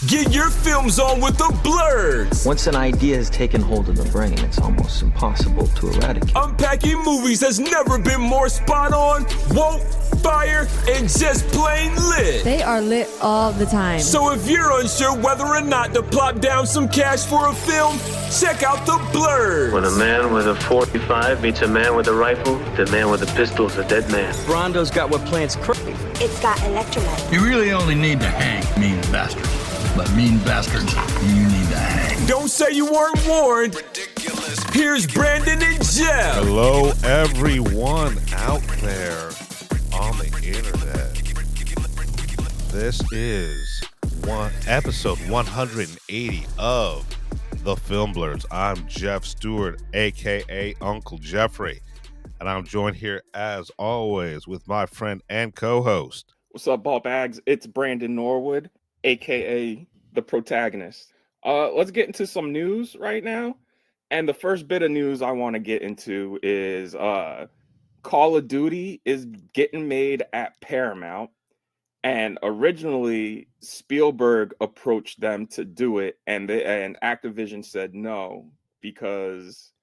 Get your films on with the Blurs. Once an idea has taken hold of the brain, it's almost impossible to eradicate. Unpacking movies has never been more spot on, woke, fire, and just plain lit. They are lit all the time. So if you're unsure whether or not to plop down some cash for a film, check out the Blurs. When a man with a 45 meets a man with a rifle, the man with a pistol is a dead man. Brondo's got what plants crave. It's got electrolyte. You really only need to hang mean bastards. But mean bastards, you need to hang. Don't say you weren't warned. Here's Brandon and Jeff. Hello, everyone out there on the internet. This is episode 180 of The Film Blurs. I'm Jeff Stewart, a.k.a. Uncle Jeffrey. And I'm joined here, as always, with my friend and co-host. What's up, ball bags? It's Brandon Norwood, aka the protagonist. Let's get into some news right now. And the first bit of news I want to get into is Call of Duty is getting made at Paramount. And originally Spielberg approached them to do it, and Activision said no because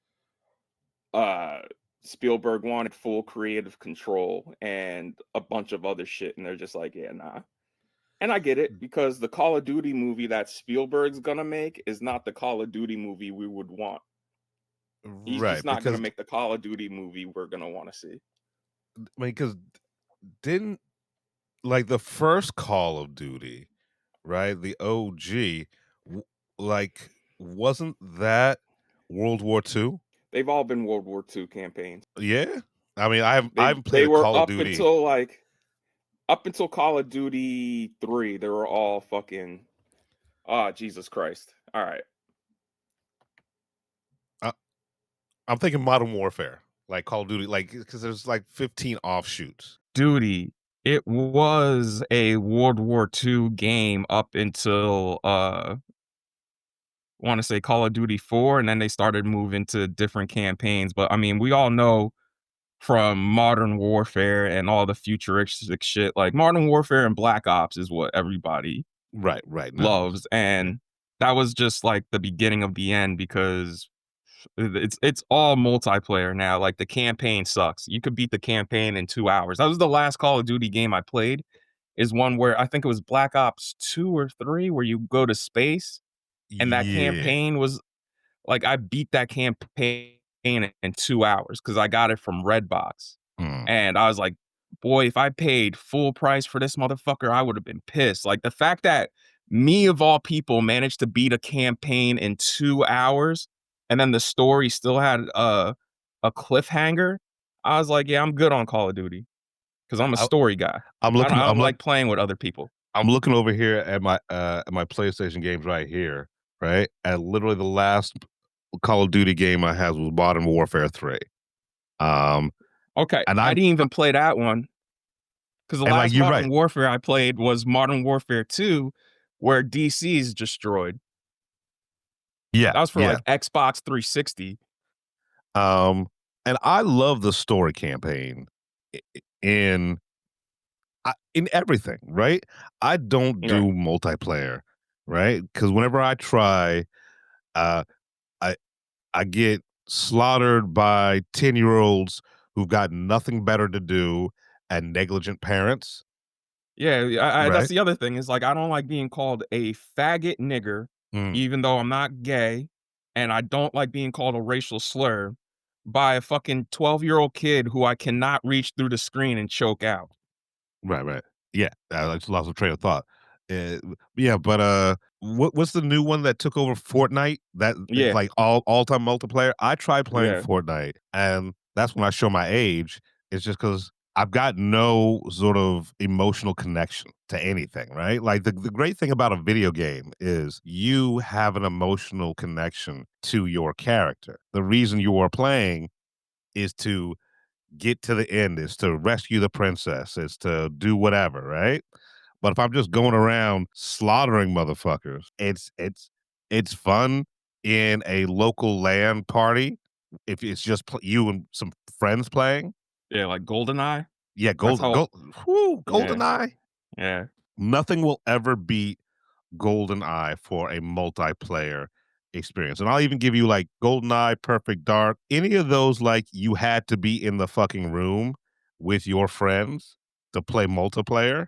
Spielberg wanted full creative control and a bunch of other shit, and they're just like, yeah, nah. And I get it, because the Call of Duty movie that Spielberg's gonna make is not the Call of Duty movie we would want. He's just not gonna make the Call of Duty movie we're gonna want to see. I mean, because didn't, like, the first Call of Duty, right, the OG, like, wasn't that World War II? They've all been World War II campaigns. Yeah, I mean, I haven't played Call of Duty up until Call of Duty 3. They were all fucking, Jesus Christ! All right, I'm thinking Modern Warfare, like Call of Duty, like, because there's like 15 offshoots. Duty. It was a World War II game up until want to say Call of Duty 4, and then they started moving to different campaigns. But I mean, we all know from Modern Warfare and all the futuristic shit, like Modern Warfare and Black Ops is what everybody right loves, and that was just like the beginning of the end, because it's all multiplayer now. Like, the campaign sucks. You could beat the campaign in 2 hours. That was the last Call of Duty game I played, is one where I think it was Black Ops 2 or 3, where you go to space. And that campaign was like, I beat that campaign in 2 hours because I got it from Redbox. And I was like, boy, if I paid full price for this motherfucker, I would have been pissed. Like, the fact that me, of all people, managed to beat a campaign in 2 hours, and then the story still had a cliffhanger, I was like, yeah, I'm good on Call of Duty, because I'm a story guy. I'm like playing with other people. I'm looking over here at my PlayStation games right here. Right, and literally the last Call of Duty game I had was Modern Warfare 3. Okay, and I didn't even play that one, because the last Modern Warfare I played was Modern Warfare 2, where DC is destroyed. Yeah, that was for like Xbox 360. And I love the story campaign in everything. Right, I don't do multiplayer. Right, because whenever I try, I get slaughtered by 10-year-olds who've got nothing better to do and negligent parents. Yeah, that's the other thing, is like, I don't like being called a faggot nigger, even though I'm not gay, and I don't like being called a racial slur by a fucking 12-year-old kid who I cannot reach through the screen and choke out. Right. Yeah, I just lost a train of thought. But what's the new one that took over Fortnite? That is like all-time multiplayer. I tried playing Fortnite, and that's when I show my age. It's just because I've got no sort of emotional connection to anything, right? Like, the great thing about a video game is you have an emotional connection to your character. The reason you are playing is to get to the end, is to rescue the princess, is to do whatever, right? But if I'm just going around slaughtering motherfuckers, it's fun in a local LAN party. If it's just you and some friends playing. Yeah, like GoldenEye. Yeah, GoldenEye. Yeah. Nothing will ever beat GoldenEye for a multiplayer experience. And I'll even give you like GoldenEye, Perfect Dark, any of those, like you had to be in the fucking room with your friends to play multiplayer.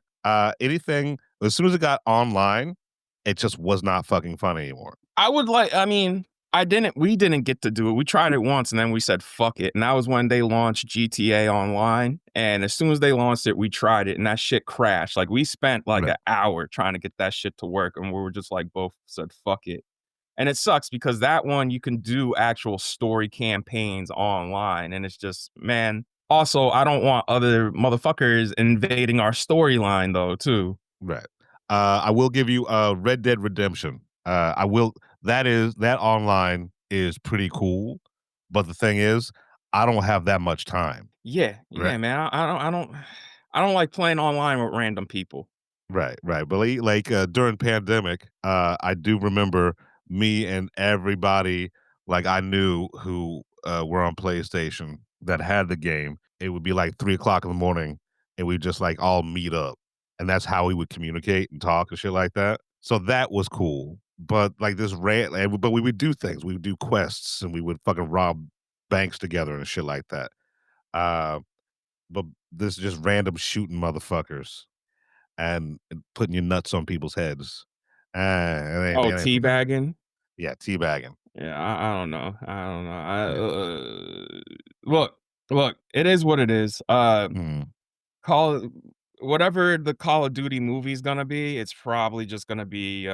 Anything, as soon as it got online, it just was not fucking fun anymore. We didn't get to do it. We tried it once and then we said, fuck it. And that was when they launched GTA Online. And as soon as they launched it, we tried it and that shit crashed. Like we spent like an hour trying to get that shit to work. And we were just like, both said, fuck it. And it sucks because that one, you can do actual story campaigns online. And it's just, man, also, I don't want other motherfuckers invading our storyline though, too. Right. I will give you Red Dead Redemption. That online is pretty cool, but the thing is, I don't have that much time. Yeah, Right. man. I don't like playing online with random people. Right. But like during pandemic, I do remember me and everybody like I knew who were on PlayStation that had the game. It would be like 3:00 in the morning, and we just like all meet up, and that's how we would communicate and talk and shit like that. So that was cool. But like but we would do things. We would do quests, and we would fucking rob banks together and shit like that. Uh, but this is just random shooting motherfuckers and putting your nuts on people's heads. Teabagging? Yeah, teabagging. Yeah, I don't know. Look, it is what it is. Whatever the Call of Duty movie is gonna be, it's probably just gonna be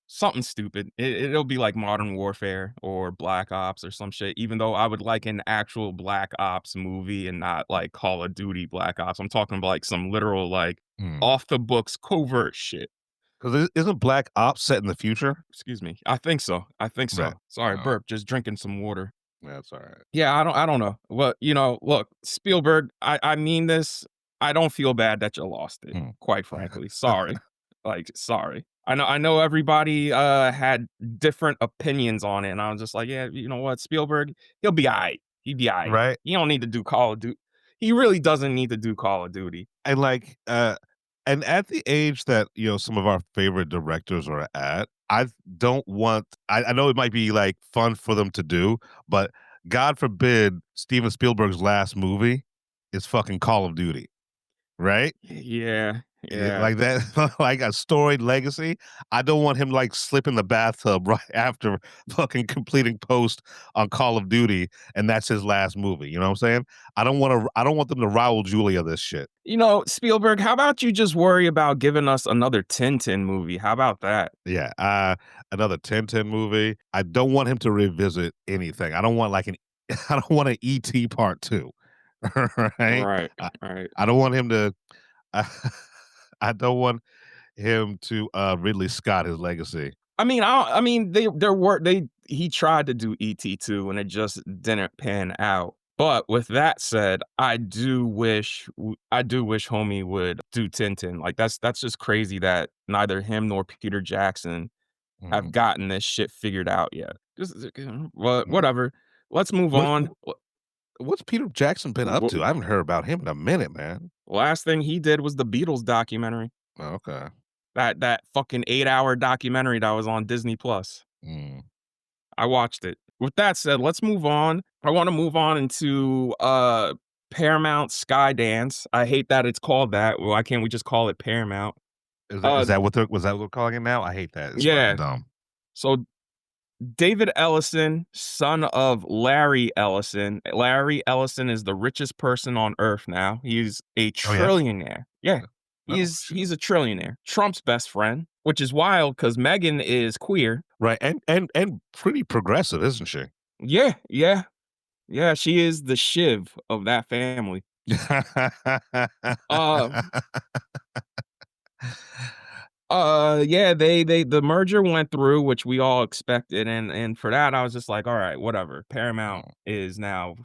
something stupid. It'll be like Modern Warfare or Black Ops or some shit. Even though I would like an actual Black Ops movie and not like Call of Duty Black Ops. I'm talking about like some literal like off the books covert shit. Because isn't Black Ops set in the future? Excuse me. I think so. Right. Sorry, burp. Just drinking some water. That's all right. Yeah, I don't know. Well, look, Spielberg, I mean this. I don't feel bad that you lost it, quite frankly. Sorry. Sorry. I know everybody had different opinions on it, and I was just like, yeah, you know what, Spielberg, he'll be all right. He'd be all right. Right. You don't need to do Call of Duty. He really doesn't need to do Call of Duty. And like and at the age that, some of our favorite directors are at, I don't want I know it might be like fun for them to do, but God forbid Steven Spielberg's last movie is fucking Call of Duty. Right? Yeah. Like that, like a storied legacy. I don't want him like slip in the bathtub right after fucking completing post on Call of Duty, and that's his last movie. You know what I'm saying? I don't want them to Raul Julia this shit. Spielberg, how about you just worry about giving us another Tintin movie? How about that? Yeah, another Tintin movie. I don't want him to revisit anything. I don't want I don't want an ET part 2. Right. I don't want him to. I don't want him to Ridley Scott his legacy. He tried to do ET2 and it just didn't pan out. But with that said, I do wish homie would do Tintin. Like that's just crazy that neither him nor Peter Jackson have gotten this shit figured out yet. Whatever. Let's move on. What's Peter Jackson been up to? I haven't heard about him in a minute, man. Last thing he did was the Beatles documentary. Oh, okay. That fucking 8-hour documentary that was on Disney Plus. I watched it. With that said, let's move on. I want to move on into Paramount Skydance. I hate that it's called that. Why can't we just call it Paramount? Is that what they're calling it now? I hate that. It's fucking dumb. So David Ellison, son of Larry Ellison. Larry Ellison is the richest person on earth now. He's a trillionaire. Yeah. He's a trillionaire. Trump's best friend, which is wild because Meghan is queer. Right. And pretty progressive, isn't she? Yeah. She is the Shiv of that family. The merger went through, which we all expected, and for that I was just like, all right, whatever. Paramount is now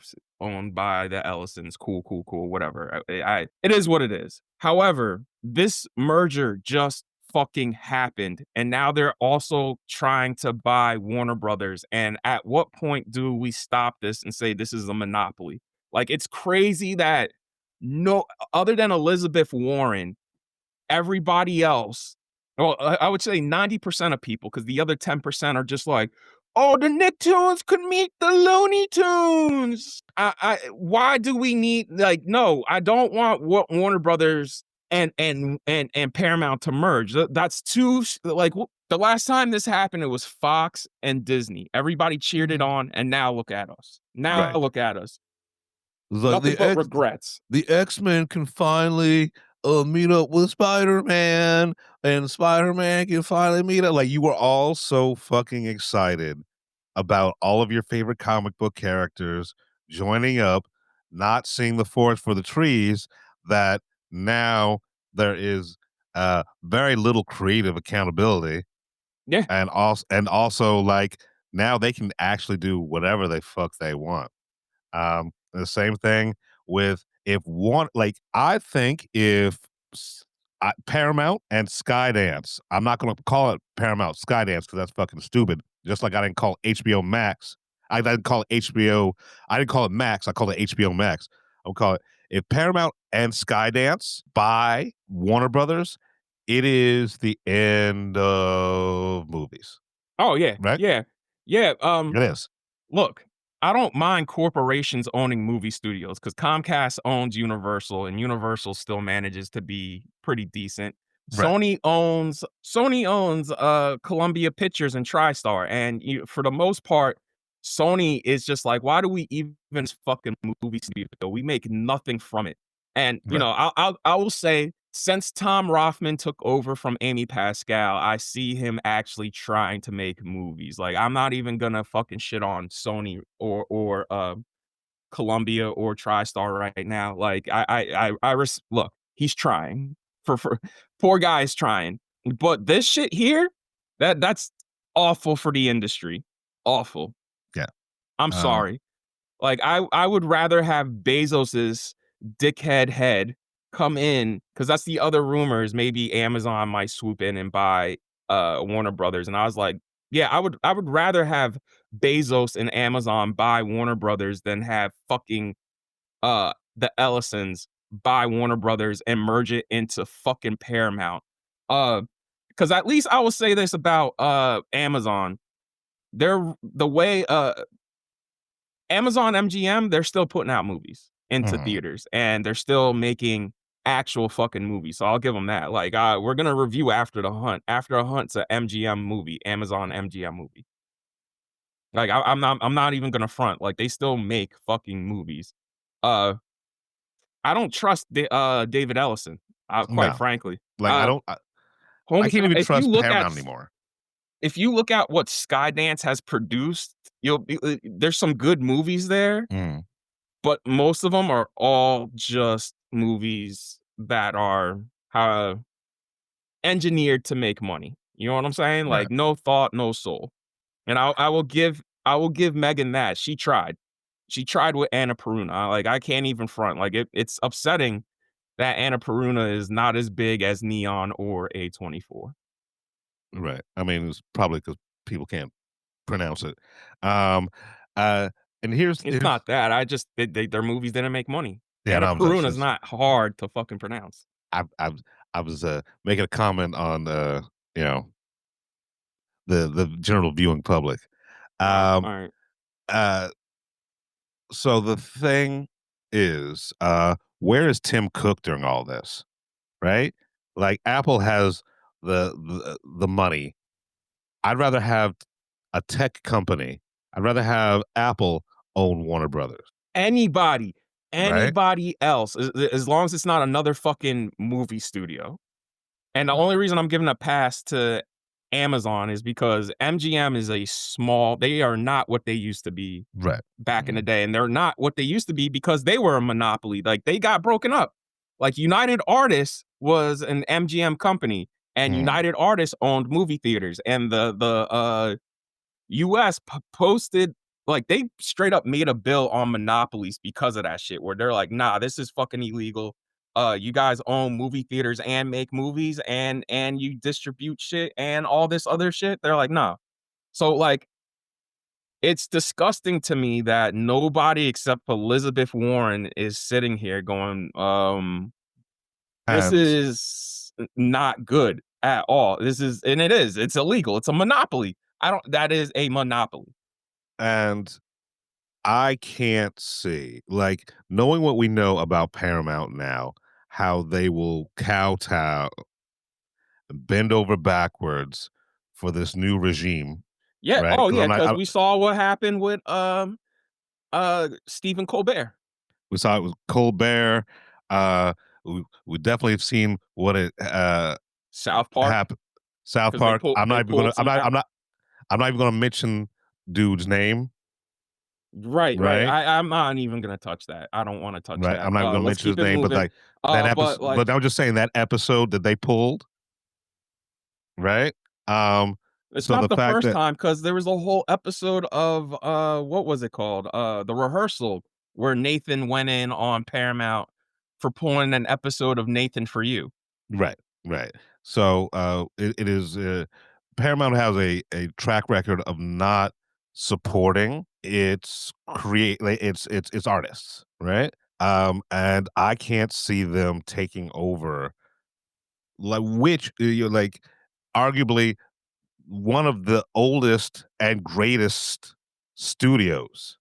owned by the Ellisons. Cool, whatever. It is what it is. However, this merger just fucking happened, and now they're also trying to buy Warner Brothers. And at what point do we stop this and say this is a monopoly? Like, it's crazy that no other than Elizabeth Warren, everybody else Well, I would say 90% of people, because the other 10% are just like, oh, the Nicktoons could meet the Looney Tunes. Why do we need, like, no, I don't want Warner Brothers and Paramount to merge. That's too, like, the last time this happened, it was Fox and Disney. Everybody cheered it on, and now look at us. Now look at us. Like Nothing but regrets. The X-Men can finally meet up with Spider-Man, and Spider-Man can finally meet up. Like, you were all so fucking excited about all of your favorite comic book characters joining up, not seeing the forest for the trees, that now there is very little creative accountability. Yeah. And also like now they can actually do whatever the fuck they want. The same thing with I think if Paramount and Skydance, I'm not going to call it Paramount Skydance because that's fucking stupid. Just like I didn't call HBO Max. I didn't call it HBO. I didn't call it Max. I called it HBO Max. I'll call it, if Paramount and Skydance buy Warner Brothers, it is the end of movies. Oh, yeah. Right? Yeah. Yeah. It is. Look, I don't mind corporations owning movie studios because Comcast owns Universal, and Universal still manages to be pretty decent. Right. Sony owns Columbia Pictures and TriStar, and for the most part, Sony is just like, why do we even fucking movie studio? We make nothing from it. And you know, I will say, since Tom Rothman took over from Amy Pascal, I see him actually trying to make movies. Like, I'm not even gonna fucking shit on Sony or Columbia or TriStar right now. Like, look, he's trying. For poor guy is trying. But this shit here, that's awful for the industry. Awful. Yeah. I'm sorry. Like, I would rather have Bezos's dickhead head come in, because that's the other rumors. Maybe Amazon might swoop in and buy Warner Brothers. And I was like, yeah, I would rather have Bezos and Amazon buy Warner Brothers than have fucking the Ellisons buy Warner Brothers and merge it into fucking Paramount. Because at least I will say this about Amazon. They're the way Amazon MGM, they're still putting out movies into theaters, and they're still making actual fucking movies. So I'll give them that. Like, we're gonna review After the Hunt. After a Hunt's a MGM movie, Amazon MGM movie. Like, I'm not even gonna front. Like, they still make fucking movies. I don't trust David Ellison. Quite frankly, like I can't even trust Paramount anymore. If you look at what Skydance has produced, there's some good movies there, but most of them are all just movies that are engineered to make money. You know what I'm saying? Right. Like, no thought, no soul. And I will give Megan that. She tried. She tried with Annapurna. Like, I can't even front. Like, it's upsetting that Annapurna is not as big as Neon or A24. Right. I mean, it's probably because people can't pronounce it. And here's not that. I just their movies didn't make money. Yeah, Annapurna is not hard to fucking pronounce. I was making a comment on you know, the general viewing public. All right. So the thing is, where is Tim Cook during all this? Right? Like, Apple has the money. I'd rather have a tech company. I'd rather have Apple own Warner Brothers. Anybody else, as long as it's not another fucking movie studio. And the only reason I'm giving a pass to Amazon is because MGM is they are not what they used to be back in the day. And they're not what they used to be because they were a monopoly. Like, they got broken up. Like, United Artists was an MGM company, and United Artists owned movie theaters. And the US posted, like, they straight up made a bill on monopolies because of that shit, where they're like, nah, this is fucking illegal. You guys own movie theaters and make movies and you distribute shit and all this other shit. They're like, nah. So, like, it's disgusting to me that nobody except Elizabeth Warren is sitting here going, this is not good. at all. It's illegal. It's a monopoly. That is a monopoly. And I can't see, like, knowing what we know about Paramount now, how they will kowtow, bend over backwards for this new regime, Yeah. right? Oh Because yeah, because we saw what happened with Stephen Colbert. we saw it with Colbert. We definitely have seen what it South Park, happened. South because they Park. pulled I'm not they even gonna. pulled some out. I'm not even gonna mention dude's name. Right, right. Right. I'm not even gonna touch that. I don't want to touch Right. that. I'm not even gonna Let's mention his keep it name, but moving. like that But episode. like, But I'm just saying that episode that they pulled. Right. Um. it's So not the the fact first that time, because there was a whole episode of what was it called? The Rehearsal, where Nathan went in on Paramount for pulling an episode of Nathan For You. right. Right. So it is Paramount has a track record of not supporting its artists, right? And I can't see them taking over, like, which you're like arguably one of the oldest and greatest studios,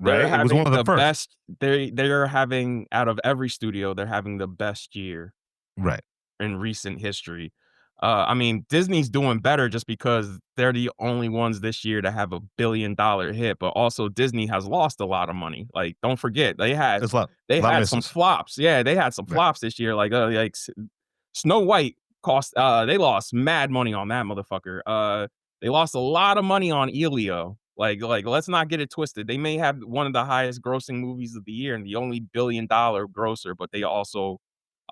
They're right? It was one having of the the first. best. They're having, out of every studio, they're having the best year Right. in recent history. I mean, Disney's doing better just because they're the only ones this year to have a $1 billion hit, but also Disney has lost a lot of money. Like, don't forget, It's a they lot of had some misses. flops. Yeah, they had some Right. flops this year. Snow White cost. They lost mad money on that motherfucker. They lost a lot of money on Elio. Like, let's not get it twisted. They may have one of the highest grossing movies of the year and the only $1 billion grosser, but they also,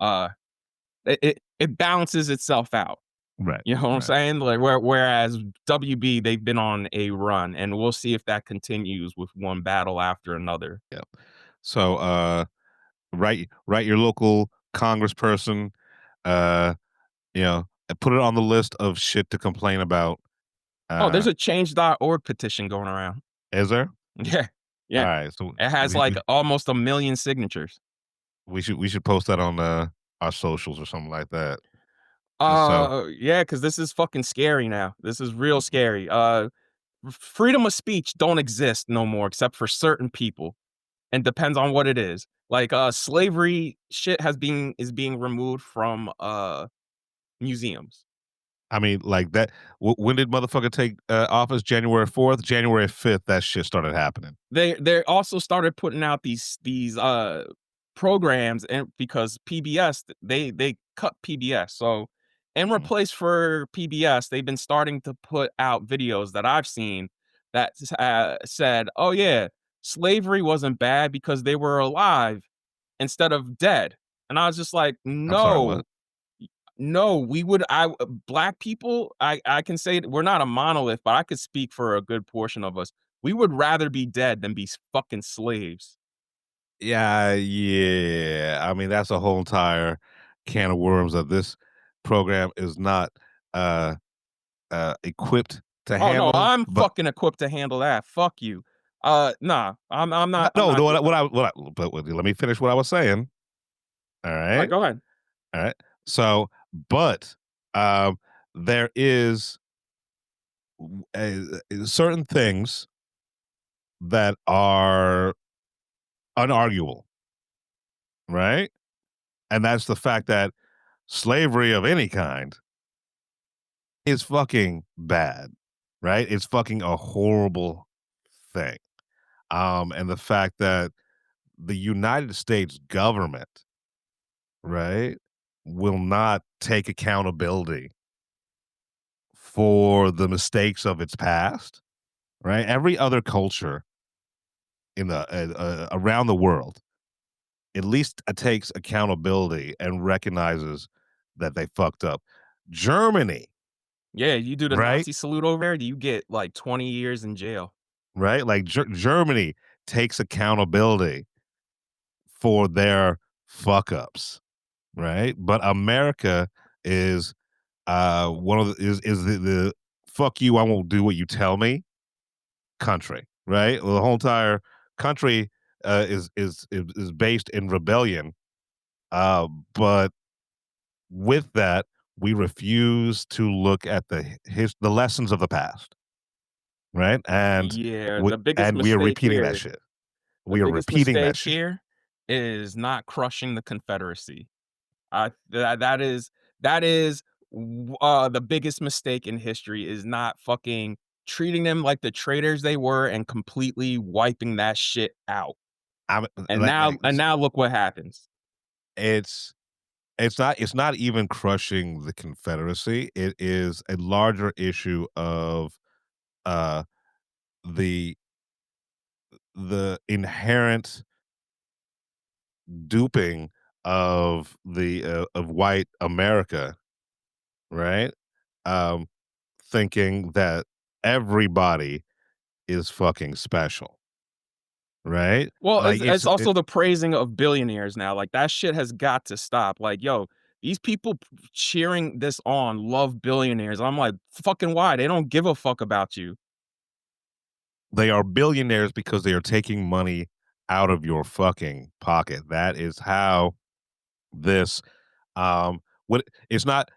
uh, it balances itself out. Right. You know what I'm Right. saying? Like, whereas WB, they've been on a run, and we'll see if that continues with one battle after another. Yeah. So write your local congressperson, uh, and put it on the list of shit to complain about. Oh, there's a change.org petition going around. Is there? Yeah. All Yeah. right. So It has like almost 1 million signatures. we should post that on our socials or something like that. So Yeah, because this is fucking scary now. This is real scary. Freedom of speech don't exist no more except for certain people, and depends on what it is. Like, slavery shit is being removed from museums. I mean, like that. When did motherfucker take office? January 4th, January 5th. That shit started happening. They also started putting out these programs, and because PBS, they cut PBS. So in replace for PBS, they've been starting to put out videos that I've seen that said, "Oh yeah, slavery wasn't bad because they were alive instead of dead." And I was just like, I'm sorry. "No, What? no, we would black people, I can say that we're not a monolith, but I could speak for a good portion of us. We would rather be dead than be fucking slaves." Yeah, yeah. I mean, that's a whole entire can of worms that this program is not equipped to Oh no, handle. I'm But fucking equipped to handle that. Fuck you. Nah, I'm not. I'm no, not. no. But let me finish what I was saying. All All right, right, go ahead. all right. So, but there is certain things that are unarguable, right? And that's the fact that slavery of any kind is fucking bad, right? It's fucking a horrible thing. And the fact that the United States government, right, will not take accountability for the mistakes of its past, right? Every other culture in the around the world at least takes accountability and recognizes that they fucked up. Germany, Yeah, you do the right? Nazi salute over there, you get like 20 years in jail. Right? Like Germany takes accountability for their fuck ups, right? But America is one of the is the fuck you, I won't do what you tell me country, right? Well, the whole entire country is based in rebellion. But with that, we refuse to look at the lessons of the past, right? And Yeah, we are repeating that shit. the We are biggest repeating that mistake shit. here is not crushing the Confederacy. That is the biggest mistake in history is not fucking treating them like the traitors they were and completely wiping that shit out. I'm And like, now like and now look what happens. it's it's not even crushing the Confederacy. It is a larger issue of uh the inherent duping of white America, right? Um, thinking that everybody is fucking special, right? Well, Like it's also the praising of billionaires now. Like that shit has got to stop. Like, yo, these people cheering this on love billionaires. I'm like, fucking why? They don't give a fuck about you. they are billionaires because they are taking money out of your fucking pocket. That is how this what it's not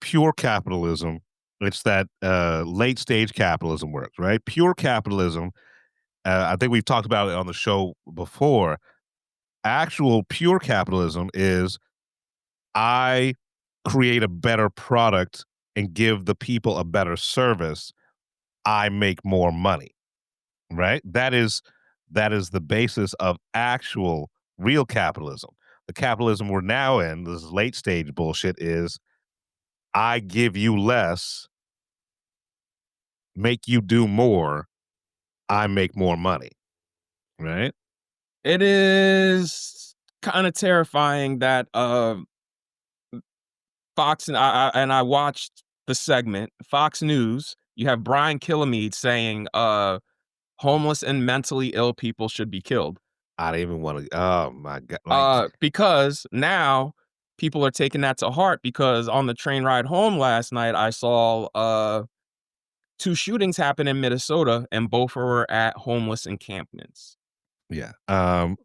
pure capitalism. It's that late stage capitalism works, right? Pure capitalism, I think we've talked about it on the show before. Actual pure capitalism is I create a better product and give the people a better service. I make more money, right? That is the basis of actual real capitalism. The capitalism we're now in, this late stage bullshit, is I give you less, make you do more, I make more money, right? It is kind of terrifying that Fox and I watched the segment, Fox News, you have Brian Kilmeade saying homeless and mentally ill people should be killed. I don't even want to. Oh my god! Like, Because now people are taking that to heart because on the train ride home last night, I saw 2 shootings happen in Minnesota and both were at homeless encampments. yeah.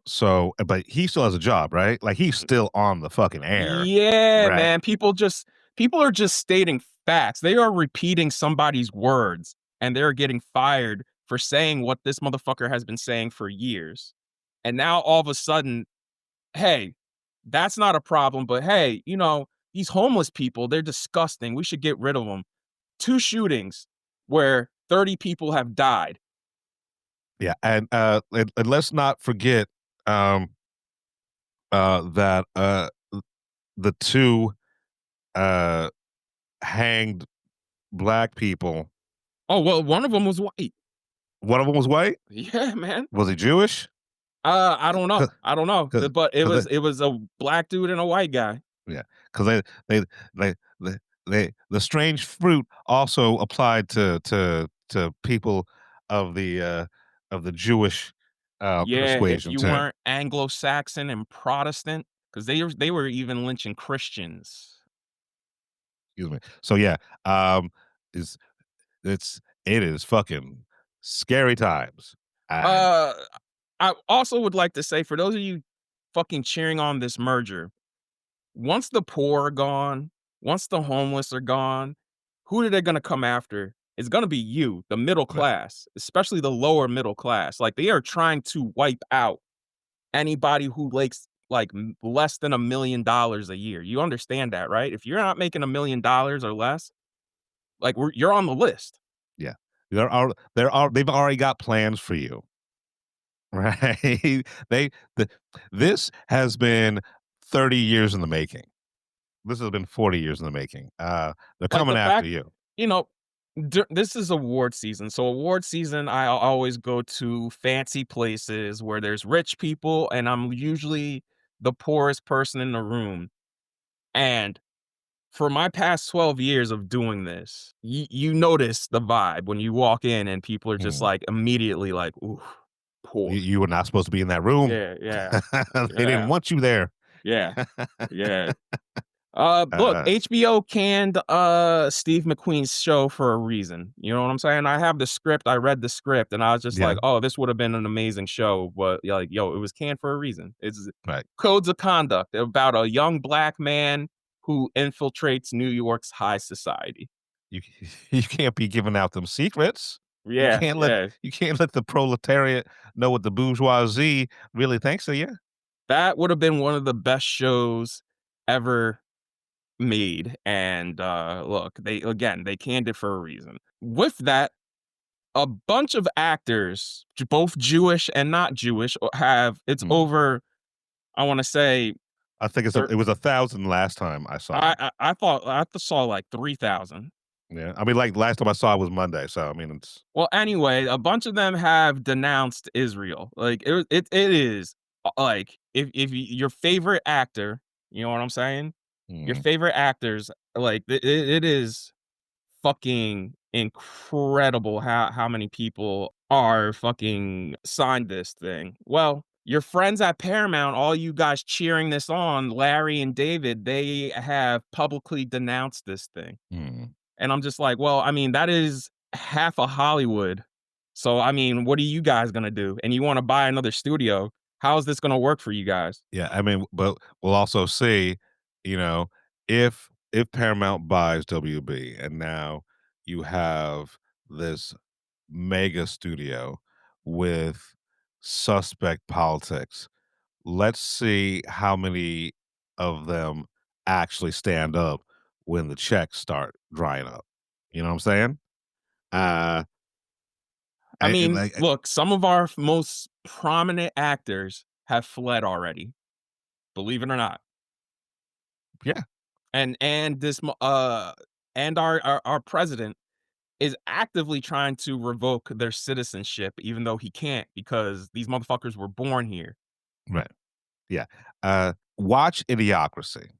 So, but he still has a job, right? Like he's still on the fucking air, Yeah, right? man. People are just stating facts. They are repeating somebody's words and they're getting fired for saying what this motherfucker has been saying for years. And now all of a sudden, hey, that's not a problem, but hey, you know, these homeless people, they're disgusting. We should get rid of them. 2 shootings where 30 people have died. Yeah, and let's not forget that the 2 hanged black people. Oh, well, one of them was white. One of them was white. Yeah, man. Was he Jewish? I don't know. I don't know. 'Cause- But it 'cause was a black dude and a white guy. Yeah, because they the strange fruit also applied to people of the Jewish Yeah, if persuasion you too. weren't Anglo-Saxon and Protestant, because they were even lynching Christians. Excuse me. So yeah, is it is fucking scary times. And Uh, I also would like to say for those of you fucking cheering on this merger, once the poor are gone, once the homeless are gone, who are they gonna come after? It's gonna be you, the middle right, class, especially the lower middle class. Like they are trying to wipe out anybody who makes like less than $1 million a year. You understand that, right? If you're not making $1 million or less, like you're on the list. yeah, they've already got plans for you. Right? This has been 30 years in the making. This has been 40 years in the making. They're Like coming the after fact, you. you know, this is award season. So award season, I always go to fancy places where there's rich people, and I'm usually the poorest person in the room. And for my past 12 years of doing this, you notice the vibe when you walk in and people are just Mm. like immediately like, ooh, poor. You were not supposed to be in that room. Yeah, yeah, They didn't yeah, want you there. yeah, yeah. Look, uh, HBO canned Steve McQueen's show for a reason. You know what I'm saying? I have the script, I read the script, and I was just yeah, like, oh, this would have been an amazing show, but yeah, like, yo, it was canned for a reason. It's right. codes of conduct about a young black man who infiltrates New York's high society. You you can't be giving out them secrets. You Yeah, can't let yeah. you can't let the proletariat know what the bourgeoisie really thinks of you. That would have been one of the best shows ever made. And look, they canned it for a reason. With that, a bunch of actors, both Jewish and not Jewish, have it's Hmm. over. I want to say, I think it was 1,000 last time I saw. I saw like 3,000. Yeah, I mean, like last time I saw it was Monday, so I mean, it's Well, anyway, a bunch of them have denounced Israel. Like it is like your favorite actor, you know what I'm saying? Your mm, favorite actors, like it is fucking incredible how many people are fucking signed this thing. Well, your friends at Paramount, all you guys cheering this on, Larry and David, they have publicly denounced this thing. mm. And I'm just like, well, I mean, that is half of Hollywood. So, I mean, what are you guys gonna do? And you wanna buy another studio. How is this gonna work for you guys? Yeah, I mean, but we'll also see, you know, if Paramount buys WB and now you have this mega studio with suspect politics. Let's see how many of them actually stand up when the checks start drying up. You know what I'm saying? Uh, I and mean, like, look, some of our most prominent actors have fled already, believe it or not. yeah, And our president is actively trying to revoke their citizenship, even though he can't because these motherfuckers were born here. right, yeah. Watch Idiocracy.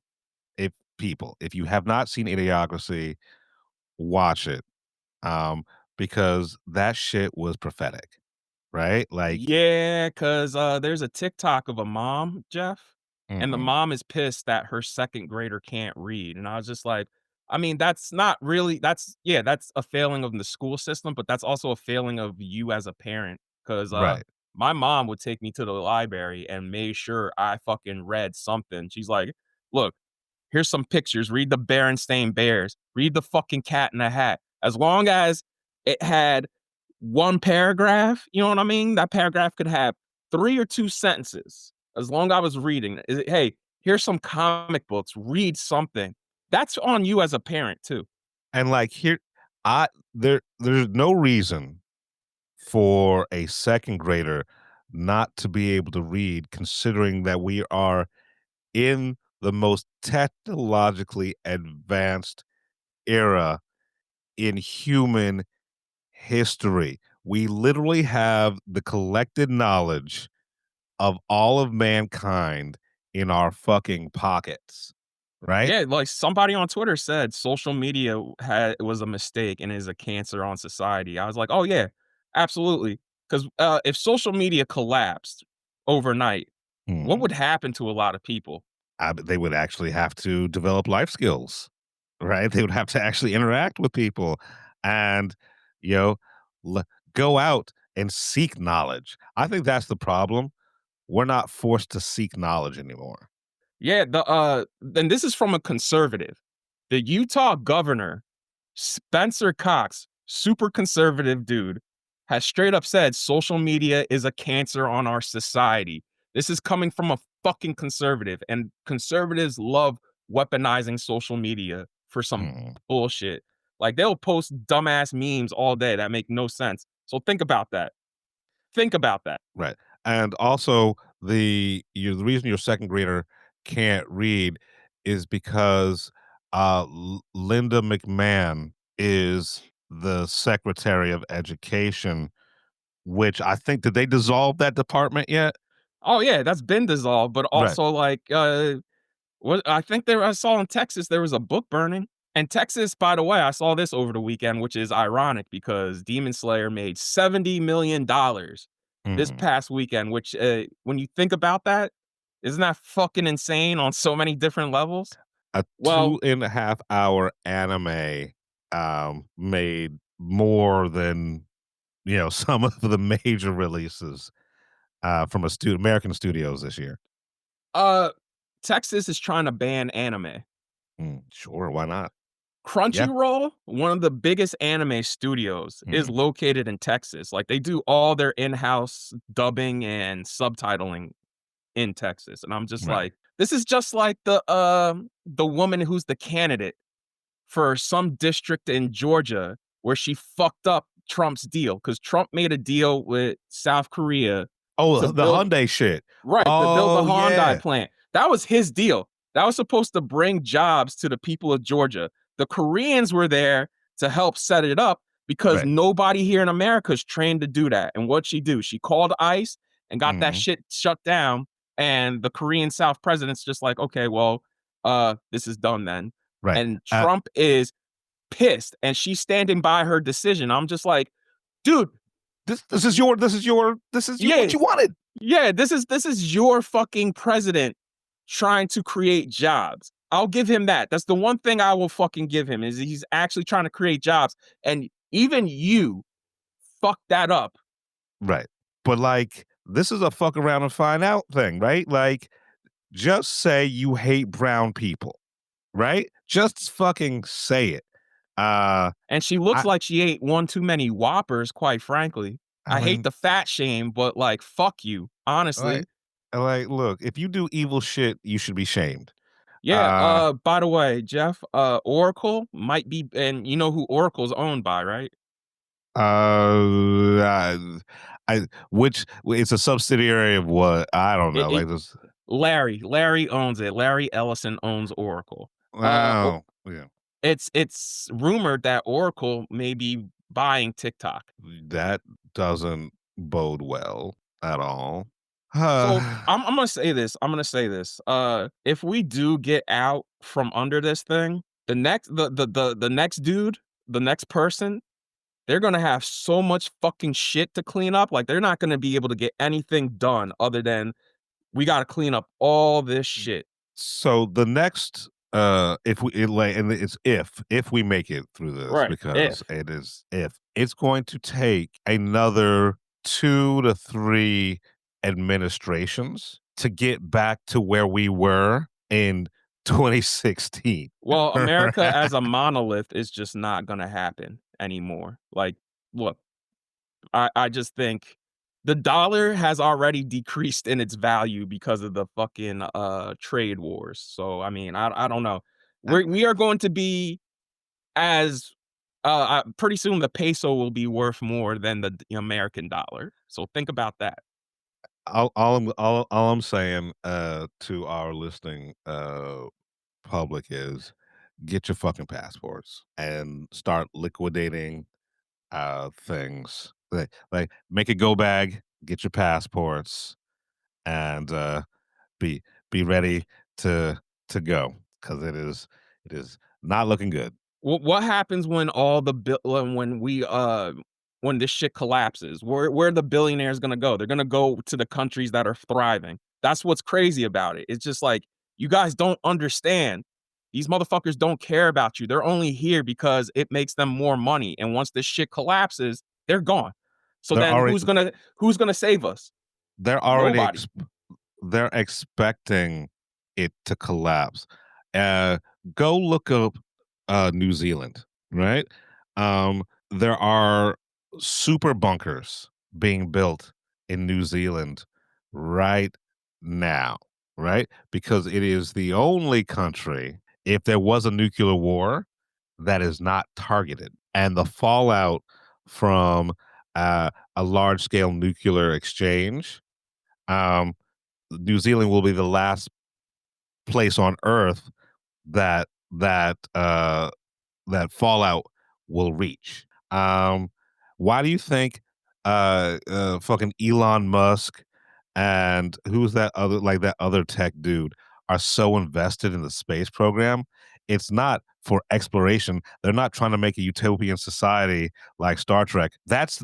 If you have not seen Idiocracy, watch it. Because that shit was prophetic, right? Like, Yeah, cause there's a TikTok of a mom, Jeff, and the mhm, mom is pissed that her second grader can't read, and I was just like, I mean, that's not really that's a failing of the school system, but that's also a failing of you as a parent. Cause right. my mom would take me to the library and made sure I fucking read something. She's like, "Look, here's some pictures. Read the Berenstain Bears. Read the fucking Cat in the Hat. As long as it had one paragraph, you know what I mean? That paragraph could have 3 or 2 sentences. As long as I was reading it, hey, here's some comic books. Read something. That's on you as a parent too. And like here, there's no reason for a second grader not to be able to read, considering that we are in the most technologically advanced era in human history. We literally have the collected knowledge of all of mankind in our fucking pockets, right? Yeah, like somebody on Twitter said social media was a mistake and is a cancer on society. I was like, "Oh yeah, absolutely." Because if social media collapsed overnight, what Mhm. would happen to a lot of people? They would actually have to develop life skills, right? They would have to actually interact with people and, you know, go out and seek knowledge. I think that's the problem. We're not forced to seek knowledge anymore. Yeah, and this is from a conservative. The Utah governor, Spencer Cox, super conservative dude, has straight up said social media is a cancer on our society. This is coming from a fucking conservative, and conservatives love weaponizing social media for some Mm. bullshit. Like they'll post dumbass memes all day that make no sense. So think about that. Think about that. Right. And also the reason your second grader can't read is because Linda McMahon is the Secretary of Education, which I think did they dissolve that department yet? Oh yeah, that's been dissolved, but Right. also like what I think I saw in Texas there was a book burning. And Texas, by the way, I saw this over the weekend, which is ironic because Demon Slayer made $70 million this Mhm. past weekend, which when you think about that, isn't that fucking insane on so many different levels? A Well, 2.5 hour anime made more than some of the major releases from American studios this year. uh Texas is trying to ban anime. Sure, why not? Yeah. Crunchyroll, one of the biggest anime studios, is located in Texas. Like, they do all their in-house dubbing and subtitling in Texas, and I'm just Right. like, this is just like the woman who's the candidate for some district in Georgia where she fucked up Trump's deal because Trump made a deal with South Korea Oh, to the build Hyundai shit. right, to build the Oh, Hyundai yeah. plant. That was his deal. That was supposed to bring jobs to the people of Georgia. The Koreans were there to help set it up because Right. nobody here in America is trained to do that. And what'd she do? She called ICE and got that Mhm. shit shut down. And the Korean South president's just like, okay, well, this is done then. Right. And Trump is pissed, and she's standing by her decision. I'm just like, dude, This is what you wanted. yeah, this is your fucking president trying to create jobs. I'll give him that. That's the one thing I will fucking give him is he's actually trying to create jobs. And even you fucked that up. Right. But like, this is a fuck around and find out thing, right? Like, just say you hate brown people, right? Just fucking say it. And she looks like she ate one too many Whoppers, quite frankly. I hate the fat shame, but like, fuck you, honestly. Look, if you do evil shit, you should be shamed. Yeah, by the way, Jeff, Oracle might be, and you know who Oracle's owned by, right? Which it's a subsidiary of what? I don't know. Like this. Larry owns it. Larry Ellison owns Oracle. Wow. Yeah. It's rumored that Oracle may be buying TikTok. That doesn't bode well at all. So I'm gonna say this. If we do get out from under this thing, the next dude, the next person, they're gonna have so much fucking shit to clean up. Like, they're not gonna be able to get anything done other than we gotta clean up all this shit. So the next if we and it's if we make it through this, Right, because it is if it's going to take another 2 to 3 administrations to get back to where we were in 2016. Well, America as a monolith is just not gonna happen anymore. Like, look, I just think the dollar has already decreased in its value because of the fucking trade wars. So I mean, I don't know. We are going to be as pretty soon the peso will be worth more than the American dollar. So think about that. All I'm saying to our listening public is get your fucking passports and start liquidating things. Like make a go bag, get your passports, and be ready to go, because it is not looking good. What happens when all the when this shit collapses? Where are the billionaires gonna go? They're gonna go to the countries that are thriving. That's what's crazy about it. It's just like, you guys don't understand. These motherfuckers don't care about you. They're only here because it makes them more money. And once this shit collapses, they're gone. So They're then already who's gonna save us? they're already Nobody. they're expecting it to collapse. Go look up New Zealand, right? There are super bunkers being built in New Zealand right now, right? Because it is the only country, if there was a nuclear war, that is not targeted. And the fallout from a large scale nuclear exchange, um, New Zealand will be the last place on Earth that that fallout will reach. Why do you think fucking Elon Musk and who's that other, like that other tech dude, are so invested in the space program? It's not for exploration. They're not trying to make a utopian society like Star Trek. That's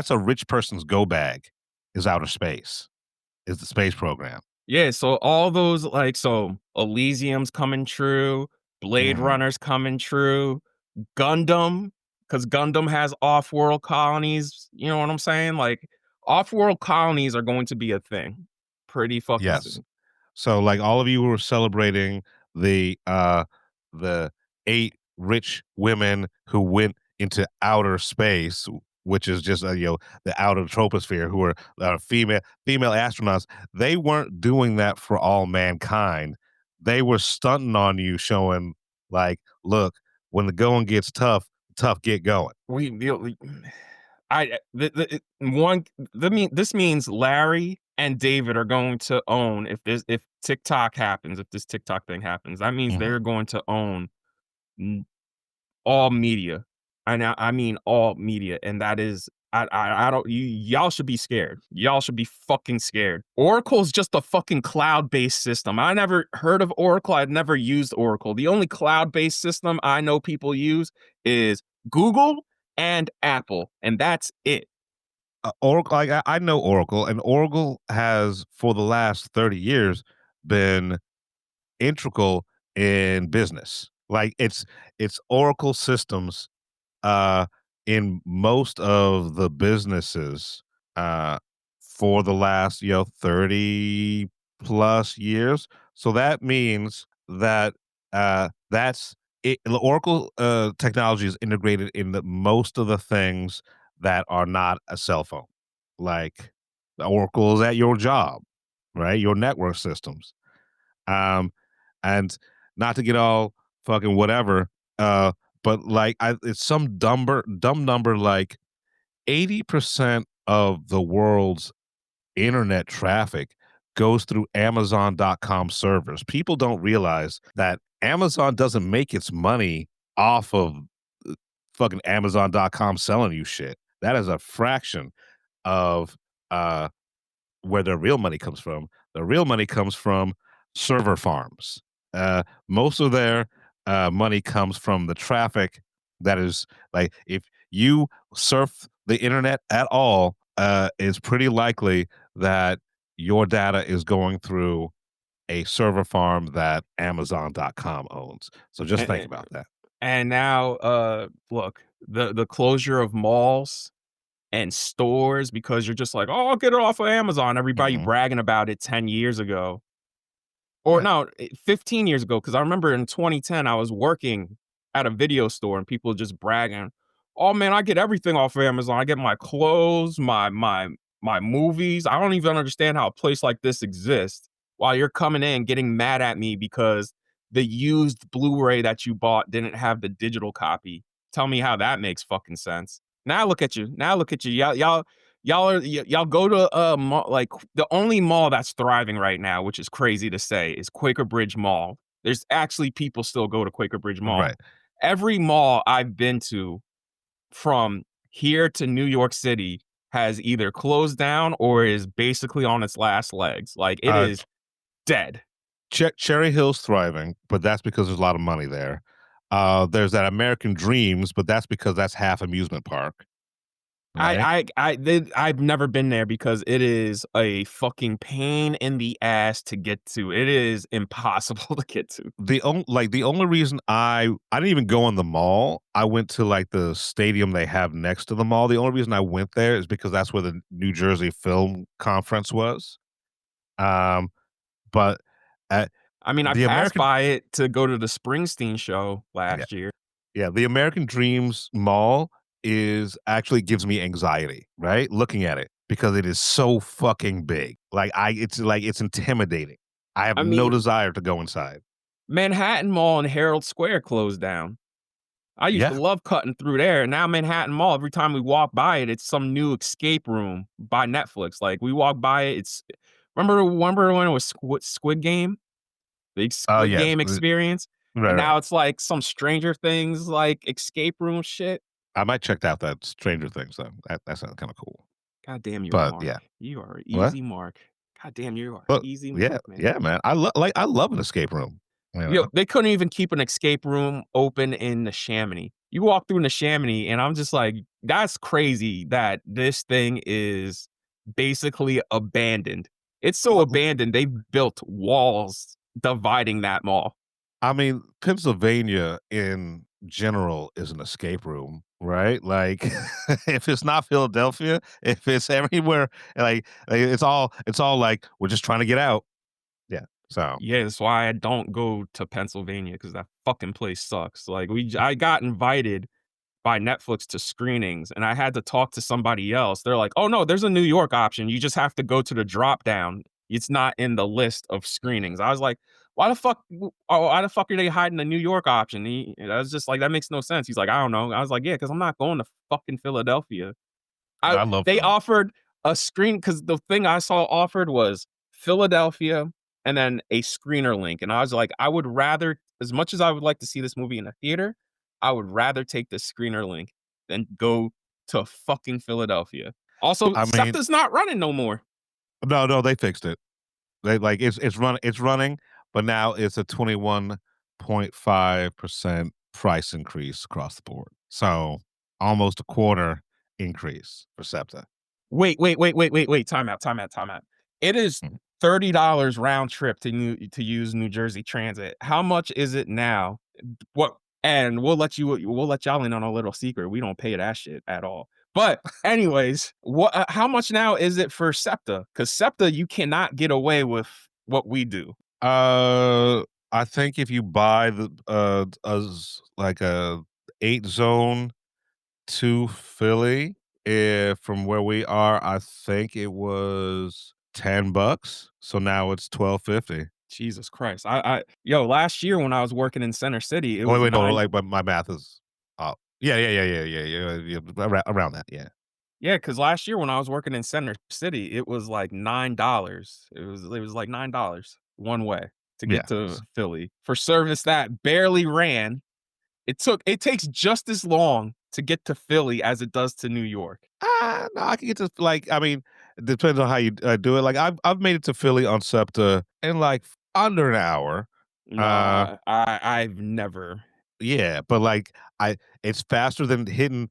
a rich person's go bag, is outer space, is the space program. Yeah, so all those, like, so Elysium's coming true, Blade Mhm. Runner's coming true, Gundam, because Gundam has off-world colonies, you know what I'm saying? Like, off-world colonies are going to be a thing pretty fucking Yes. soon. So like all of you who are celebrating the the 8 rich women who went into outer space, which is just the outer troposphere, who are female astronauts. They weren't doing that for all mankind. They were stunting on you, showing like, look, when the going gets tough get going. This means Larry and David are going to own, if TikTok happens, if this TikTok thing happens, that means they're going to own all media. I mean all media, and that is I don't y'all should be scared. Y'all should be fucking scared. Oracle's just a fucking cloud-based system. I never heard of Oracle. I've never used Oracle. The only cloud-based system I know people use is Google and Apple, and that's it. Oracle, I know Oracle, and Oracle has for the last 30 years been integral in business. Like it's Oracle systems in most of the businesses for the last 30 plus years. So that means that that's it. The Oracle technology is integrated in most of the things that are not a cell phone. Like the Oracle is at your job, right? Your network systems. And not to get all fucking whatever, but like it's some dumb number, like 80% of the world's internet traffic goes through Amazon.com servers. People don't realize that Amazon doesn't make its money off of fucking Amazon.com selling you shit. That is a fraction of where the real money comes from. The real money comes from server farms. Most of their money comes from the traffic that is, like, if you surf the internet at all, it's pretty likely that your data is going through a server farm that Amazon.com owns. So just think about that. And now, look, the closure of malls and stores, because you're just like, oh, I'll get it off of Amazon. Everybody bragging about it 10 years ago. Or no, 15 years ago, because I remember in 2010, I was working at a video store and people just bragging, oh man, I get everything off of Amazon. I get my clothes, my movies. I don't even understand how a place like this exists, while you're coming in getting mad at me because the used Blu-ray that you bought didn't have the digital copy. Tell me how that makes fucking sense. Now look at you. Y'all go to mall, like the only mall that's thriving right now, which is crazy to say, is Quaker Bridge Mall. There's actually people still go to Quaker Bridge Mall. Right. Every mall I've been to from here to New York City has either closed down or is basically on its last legs. Like it is dead. Cherry Hill's thriving, but that's because there's a lot of money there. There's that American Dreams, but that's because that's half amusement park. Right? I've never been there because it is a fucking pain in the ass to get to. It is impossible to get to. The only reason I didn't even go in the mall. I went to like the stadium they have next to the mall. The only reason I went there is because that's where the New Jersey Film Conference was. But I mean, I passed by it to go to the Springsteen show last year. Yeah, the American Dreams Mall actually gives me anxiety, right? Looking at it, because it is so fucking big. It's intimidating. I have no desire to go inside. Manhattan Mall and Herald Square closed down. I used to love cutting through there. And now Manhattan Mall, every time we walk by it, it's some new escape room by Netflix. Like we walk by it, remember when it was Squid Game? The Squid Game experience. Right, and now it's like some Stranger Things like escape room shit. I might check out that Stranger Things though. That sounds kind of cool. God damn you, but Mark. Yeah, you are an easy mark. God damn, you are easy mark, man. Yeah, man. I love an escape room. Yo, they couldn't even keep an escape room open in the Chamonix. You walk through the Chamonix, and I'm just like, that's crazy that this thing is basically abandoned. It's so abandoned, they've built walls dividing that mall. I mean, Pennsylvania in general is an escape room, right? Like, if it's not Philadelphia, if it's everywhere, like it's all like we're just trying to get out. Yeah. So yeah, that's why I don't go to Pennsylvania because that fucking place sucks. Like I got invited by Netflix to screenings, and I had to talk to somebody else. They're like, "Oh no, there's a New York option. You just have to go to the drop down. It's not in the list of screenings." I was like, "Why the fuck? Why the fuck are they hiding the New York option?" I was just like, "That makes no sense." He's like, "I don't know." I was like, "Yeah, because I'm not going to fucking Philadelphia." I love They Philly. offered a screen because the thing I saw offered was Philadelphia and then a screener link, and I was like, I would rather, as much as I would like to see this movie in a theater, I would rather take the screener link than go to fucking Philadelphia. Also, I mean, SEPTA's not running no more. no, they fixed it. They like it's running, but now it's a 21.5% price increase across the board. So almost a quarter increase for SEPTA. Wait. Time out. It is Mhm. $30 round trip to use New Jersey Transit. How much is it now? What? And we'll let y'all in on a little secret. We don't pay that shit at all. But anyways, what? How much now is it for SEPTA? Because SEPTA, you cannot get away with what we do. Uh, I think if you buy the like a 8 zone to Philly, from where we are, I think it was $10. So now it's 12.50. Jesus Christ! Yo, last year when I was working in Center City, it Oh, was wait, no, nine. like my math is yeah, around that, yeah. Yeah, because last year when I was working in Center City, it was like $9. It was like $9 one way to Yeah. get to Philly for service that barely ran. It takes just as long to get to Philly as it does to New York. No, I can get to like I mean, it depends on how you do it. Like I've made it to Philly on SEPTA in like under an hour. Uh, Nah, I've never. yeah, but like it's faster than hitting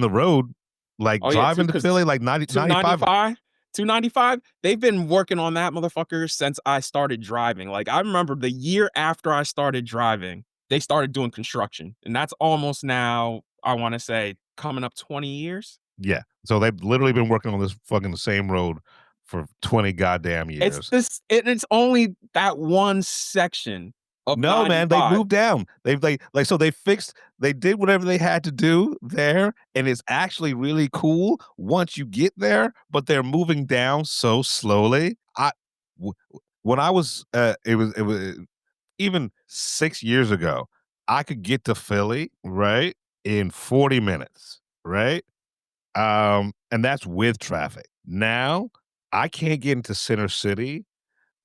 the road, like Oh yeah, driving to Philly, because like 95. 295, 295. They've been working on that motherfucker since I started driving. Like I remember the year after I started driving, they started doing construction, and that's almost now. I want to say coming up 20 years. Yeah. So they've literally been working on this fucking the same road for 20 goddamn It's years. this. It's only that one section of No, man, they 95. moved down. Like so they did whatever they had to do there, and it's actually really cool once you get there, but they're moving down so slowly. W- when I was it was even 6 years ago, I could get to Philly, right, in 40 minutes, right? And that's with traffic. Now, I can't get into Center City,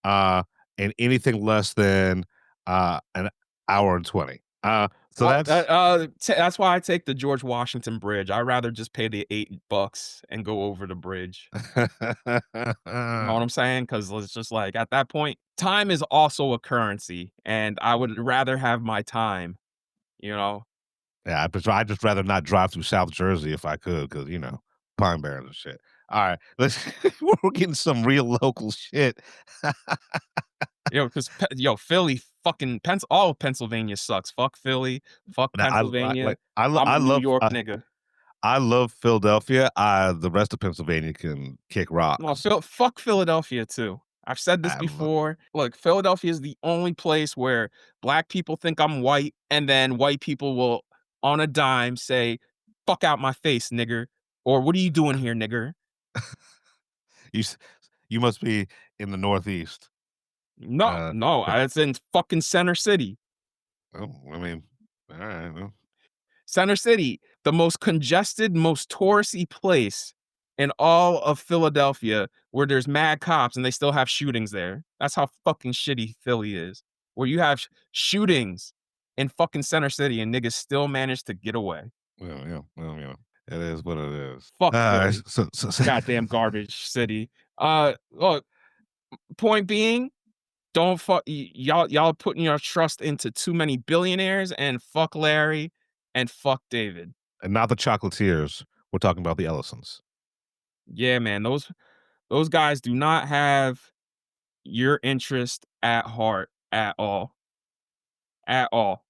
uh, in anything less than, an hour and 20. So that's That's why I take the George Washington Bridge. I'd rather just pay the $8 and go over the bridge. You know what I'm saying? Because it's just like at that point, time is also a currency, and I would rather have my time. You know, yeah, I'd just rather not drive through South Jersey if I could, because Pine Barrens and shit. Alright, let's we're getting some real local shit. because Philly, fucking all of Pennsylvania sucks. Fuck Philly. Fuck Now Pennsylvania. I'm a I New love York nigga. I love Philadelphia. The rest of Pennsylvania can kick No, rocks. Fuck Philadelphia too. I've said this I love before. Look, Philadelphia is the only place where black people think I'm white, and then white people will, on a dime, say, "Fuck out my face, nigger," or "What are you doing here, nigger?" you s you must be in the Northeast. No, Uh, no, it's in fucking Center City. oh, I mean, alright, well. Center City, the most congested, most touristy place in all of Philadelphia, where there's mad cops and they still have shootings there. That's how fucking shitty Philly is. Where you have shootings in fucking Center City and niggas still manage to get away. Well, it is what it is. Fuck Philly. So Goddamn garbage city. Look, point being, don't fuck y'all putting your trust into too many billionaires, and fuck Larry and fuck David. and not the chocolatiers, we're talking about the Ellisons. Yeah, man, those guys do not have your interest at heart at all. At all.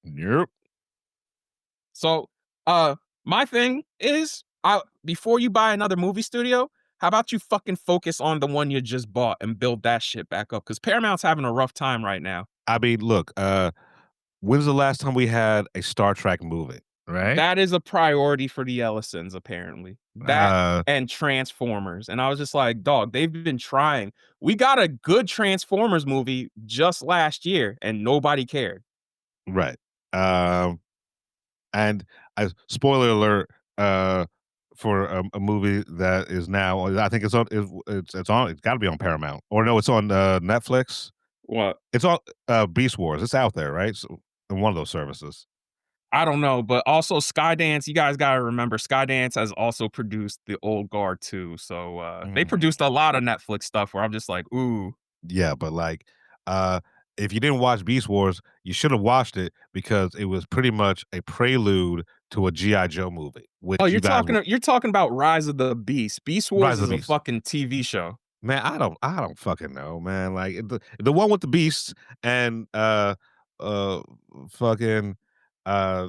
Yep. So, my thing is, before you buy another movie studio, How about you fucking focus on the one you just bought and build that shit back up? Because Paramount's having a rough time right now. I mean, look, when's the last time we had a Star Trek movie? Right? That is a priority for the Ellisons, apparently. That and Transformers. And I was just like, dog, they've been trying. We got a good Transformers movie just last year, and nobody cared. Right. And spoiler alert, for a movie that is now, I think it's on. It's on. It's got to be on Paramount, or no, it's on Netflix. What? It's on Beast Wars. It's out there, right? So, in one of those services. I don't know, but also Skydance. You guys gotta remember, Skydance has also produced The Old Guard too. So they produced a lot of Netflix stuff where I'm just like, ooh. Yeah, but like, if you didn't watch Beast Wars, you should have watched it because it was pretty much a prelude to a G.I. Joe movie. Oh, you're talking about Rise of the Beast. Beast Wars is a fucking TV show. Man, I don't fucking know, man. Like the one with the beasts and fucking scumbag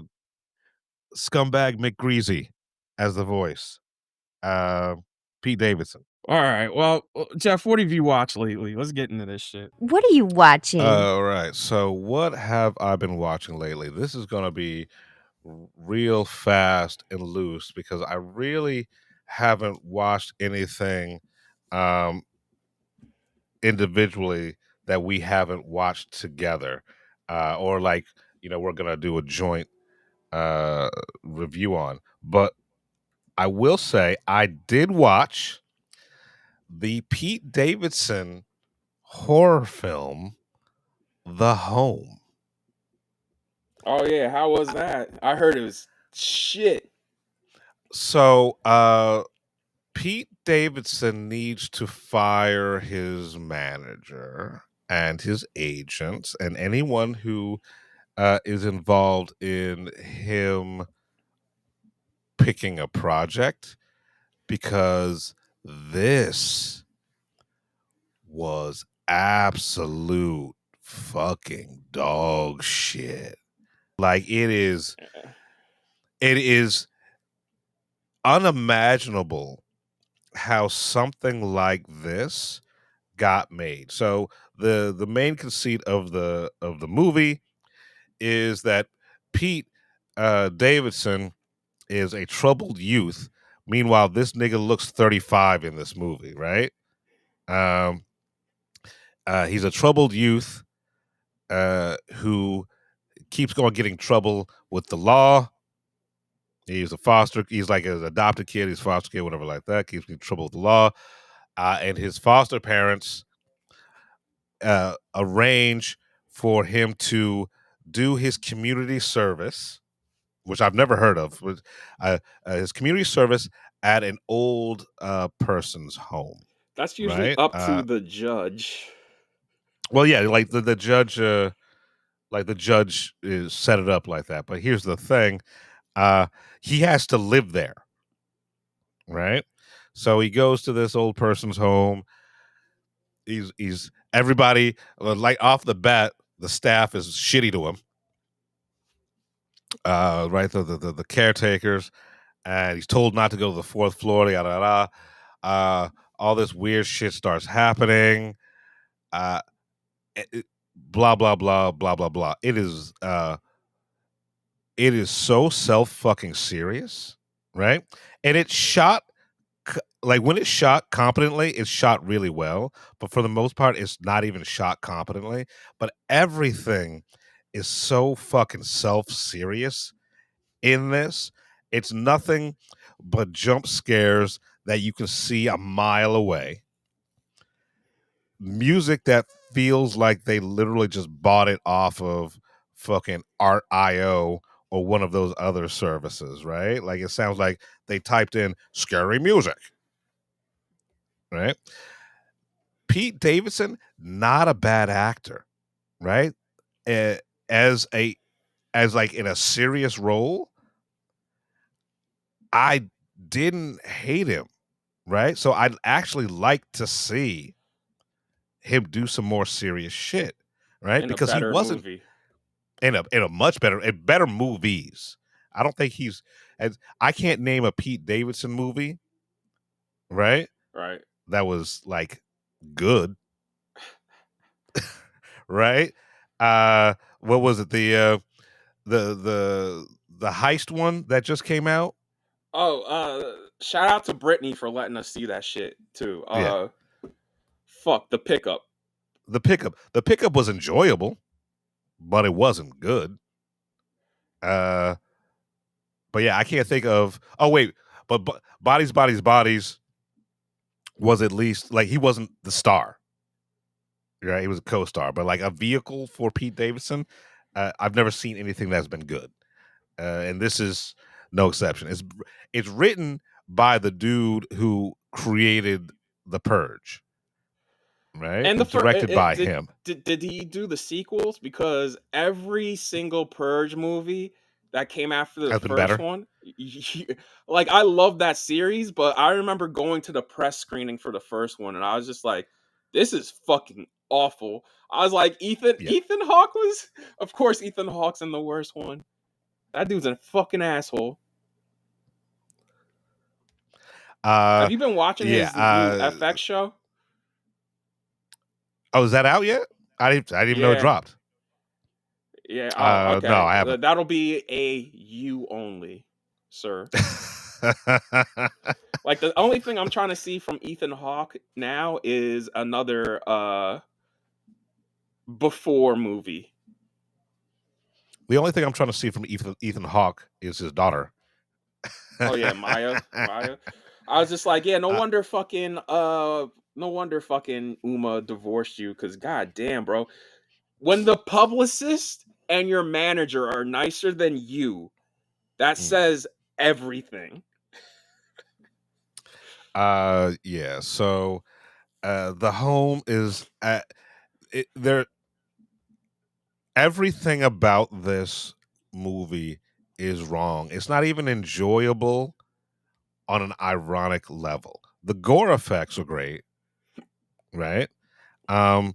McGreasy as the voice. Pete Davidson. All right. Well, Jeff, what have you watched lately? Let's get into this shit. What are you watching? All right. So what have I been watching lately? This is gonna be real fast and loose because I really haven't watched anything individually that we haven't watched together, or like, we're gonna do a joint review on. But I will say I did watch the Pete Davidson horror film The Home. Oh yeah, how was that? I heard it was shit. So Pete Davidson needs to fire his manager and his agents and anyone who is involved in him picking a project, because this was absolute fucking dog shit. Like it is unimaginable how something like this got made. So the main conceit of the movie is that Pete Davidson is a troubled youth. Meanwhile, this nigga looks 35 in this movie, right? He's a troubled youth who keeps going getting trouble with the law. He's like an adopted kid, he's foster kid, whatever like that, keeps getting trouble with the law. And his foster parents arrange for him to do his community service, which I've never heard of, his community service at an old person's home. That's usually right? up to the judge. Well, yeah, like the judge, is set it up like that. But here's the thing: he has to live there, right? So he goes to this old person's home. He's everybody, like off the bat, the staff is shitty to him. Right, the caretakers, and he's told not to go to the fourth floor. Yada yada. All this weird shit starts happening. Blah blah blah blah blah blah. It is so self fucking serious, right? And it's shot like when it's shot competently, it's shot really well. But for the most part, it's not even shot competently. But everything is so fucking self serious in this. It's nothing but jump scares that you can see a mile away. Music that feels like they literally just bought it off of fucking Art.io or one of those other services, right? Like it sounds like they typed in scary music, right? Pete Davidson, not a bad actor, right? As like in a serious role, I didn't hate him, right? So I'd actually like to see him do some more serious shit, right? Because he wasn't movie. in a much better movies. I don't think I can't name a Pete Davidson movie, right, Right. that was like good, right? What was it? The heist one that just came out? Oh, shout out to Brittany for letting us see that shit too. Yeah. Fuck the pickup. The pickup was enjoyable, but it wasn't good. But yeah, I can't think of. Oh wait, but bodies was at least like he wasn't the star, right? He was a co-star, but like a vehicle for Pete Davidson. I've never seen anything that's been good, and this is no exception. It's written by the dude who created The Purge, right? And It's directed by him. did he do the sequels? Because every single Purge movie that came after the Has been first better. one, like I love that series, but I remember going to the press screening for the first one, and I was just like, "This is fucking awful." I was like, Yeah. Ethan Hawke was, of course, Ethan Hawke's in the worst one. That dude's a fucking asshole. Have you been watching his new FX show? Oh, is that out yet? I didn't even know it Yeah. dropped. Yeah. Oh, okay. No, I haven't. That'll be a you only, sir. Like the only thing I'm trying to see from Ethan Hawke now is another Before movie. The only thing I'm trying to see from Ethan Hawke is his daughter. Oh yeah, Maya. I was just like, yeah, no wonder fucking Uma divorced you, because god damn, bro. When the publicist and your manager are nicer than you, that says everything. Yeah. So, the home is there. Everything about this movie is wrong. It's not even enjoyable on an ironic level. The gore effects are great, right? But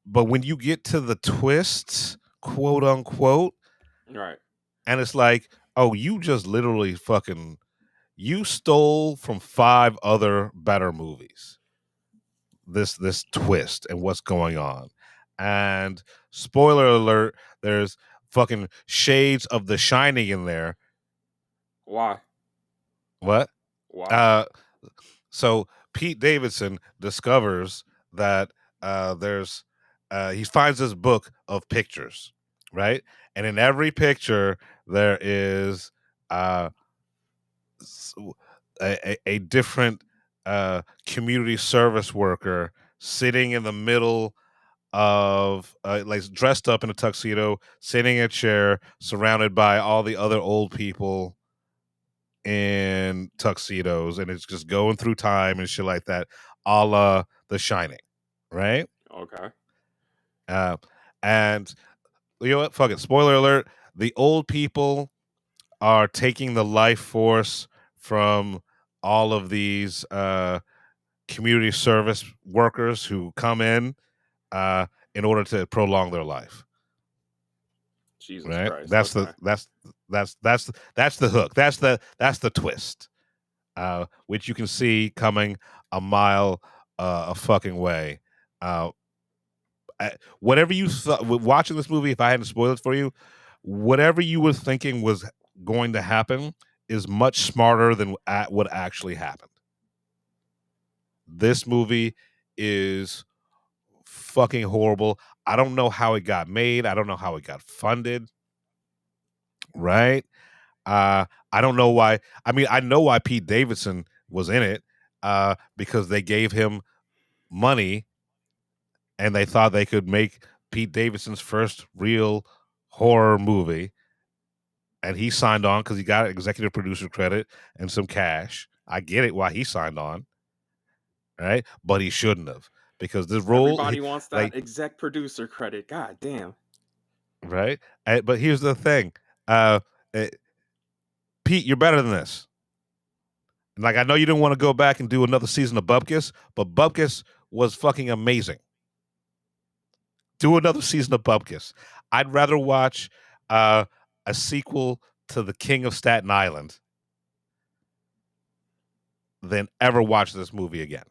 when you get to the twists, quote unquote, Right. and it's like, oh, you just literally you stole from 5 other better movies. This twist and what's going on. And spoiler alert, there's fucking shades of The Shining in there. Why? What? Why? So Pete Davidson discovers that he finds this book of pictures, right? And in every picture there is a different community service worker sitting in the middle of like dressed up in a tuxedo, sitting in a chair, surrounded by all the other old people in tuxedos, and it's just going through time and shit like that, a la The Shining, right? Okay. And you know what? Fuck it. Spoiler alert: the old people are taking the life force from all of these community service workers who come in order to prolong their life. Jesus Right? Christ. That's Okay. that's the hook. That's the twist. Which you can see coming a mile a fucking way. Whatever you thought watching this movie, if I hadn't spoiled it for you, whatever you were thinking was going to happen is much smarter than what actually happened. This movie is fucking horrible. I don't know how it got made. I don't know how it got funded. Right? I don't know why. I mean, I know why Pete Davidson was in it, because they gave him money and they thought they could make Pete Davidson's first real horror movie. And he signed on because he got executive producer credit and some cash. I get it why he signed on, right? But he shouldn't have, because this role, Everybody wants that exec producer credit. God damn. Right? But here's the thing, Pete, you're better than this. Like, I know you didn't want to go back and do another season of Bupkis, but Bupkis was fucking amazing. Do another season of Bupkis. I'd rather watch a sequel to The King of Staten Island than ever watch this movie again.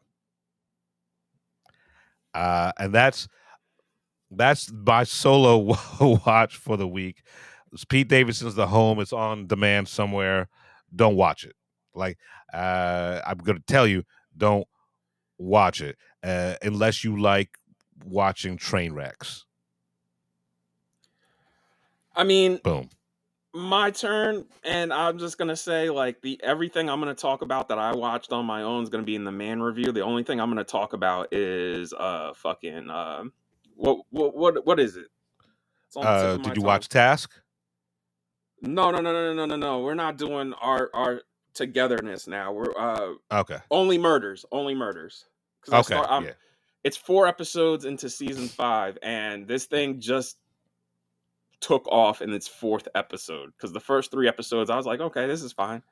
And that's my solo watch for the week. It's Pete Davidson's The Home. It's on demand somewhere. Don't watch it. Like, I'm going to tell you, don't watch it unless you like watching train wrecks. I mean, boom. My turn, and I'm just gonna say, like, everything I'm gonna talk about that I watched on my own is gonna be in the man review. The only thing I'm gonna talk about is what is it? It's on the tip of my Did you tongue. watch Task? No. We're not doing our togetherness now. We're Okay. only murders. Because Yeah. It's 4 episodes into season 5, and this thing just took off in its 4th episode. Because the first 3 episodes, I was like, okay, this is fine.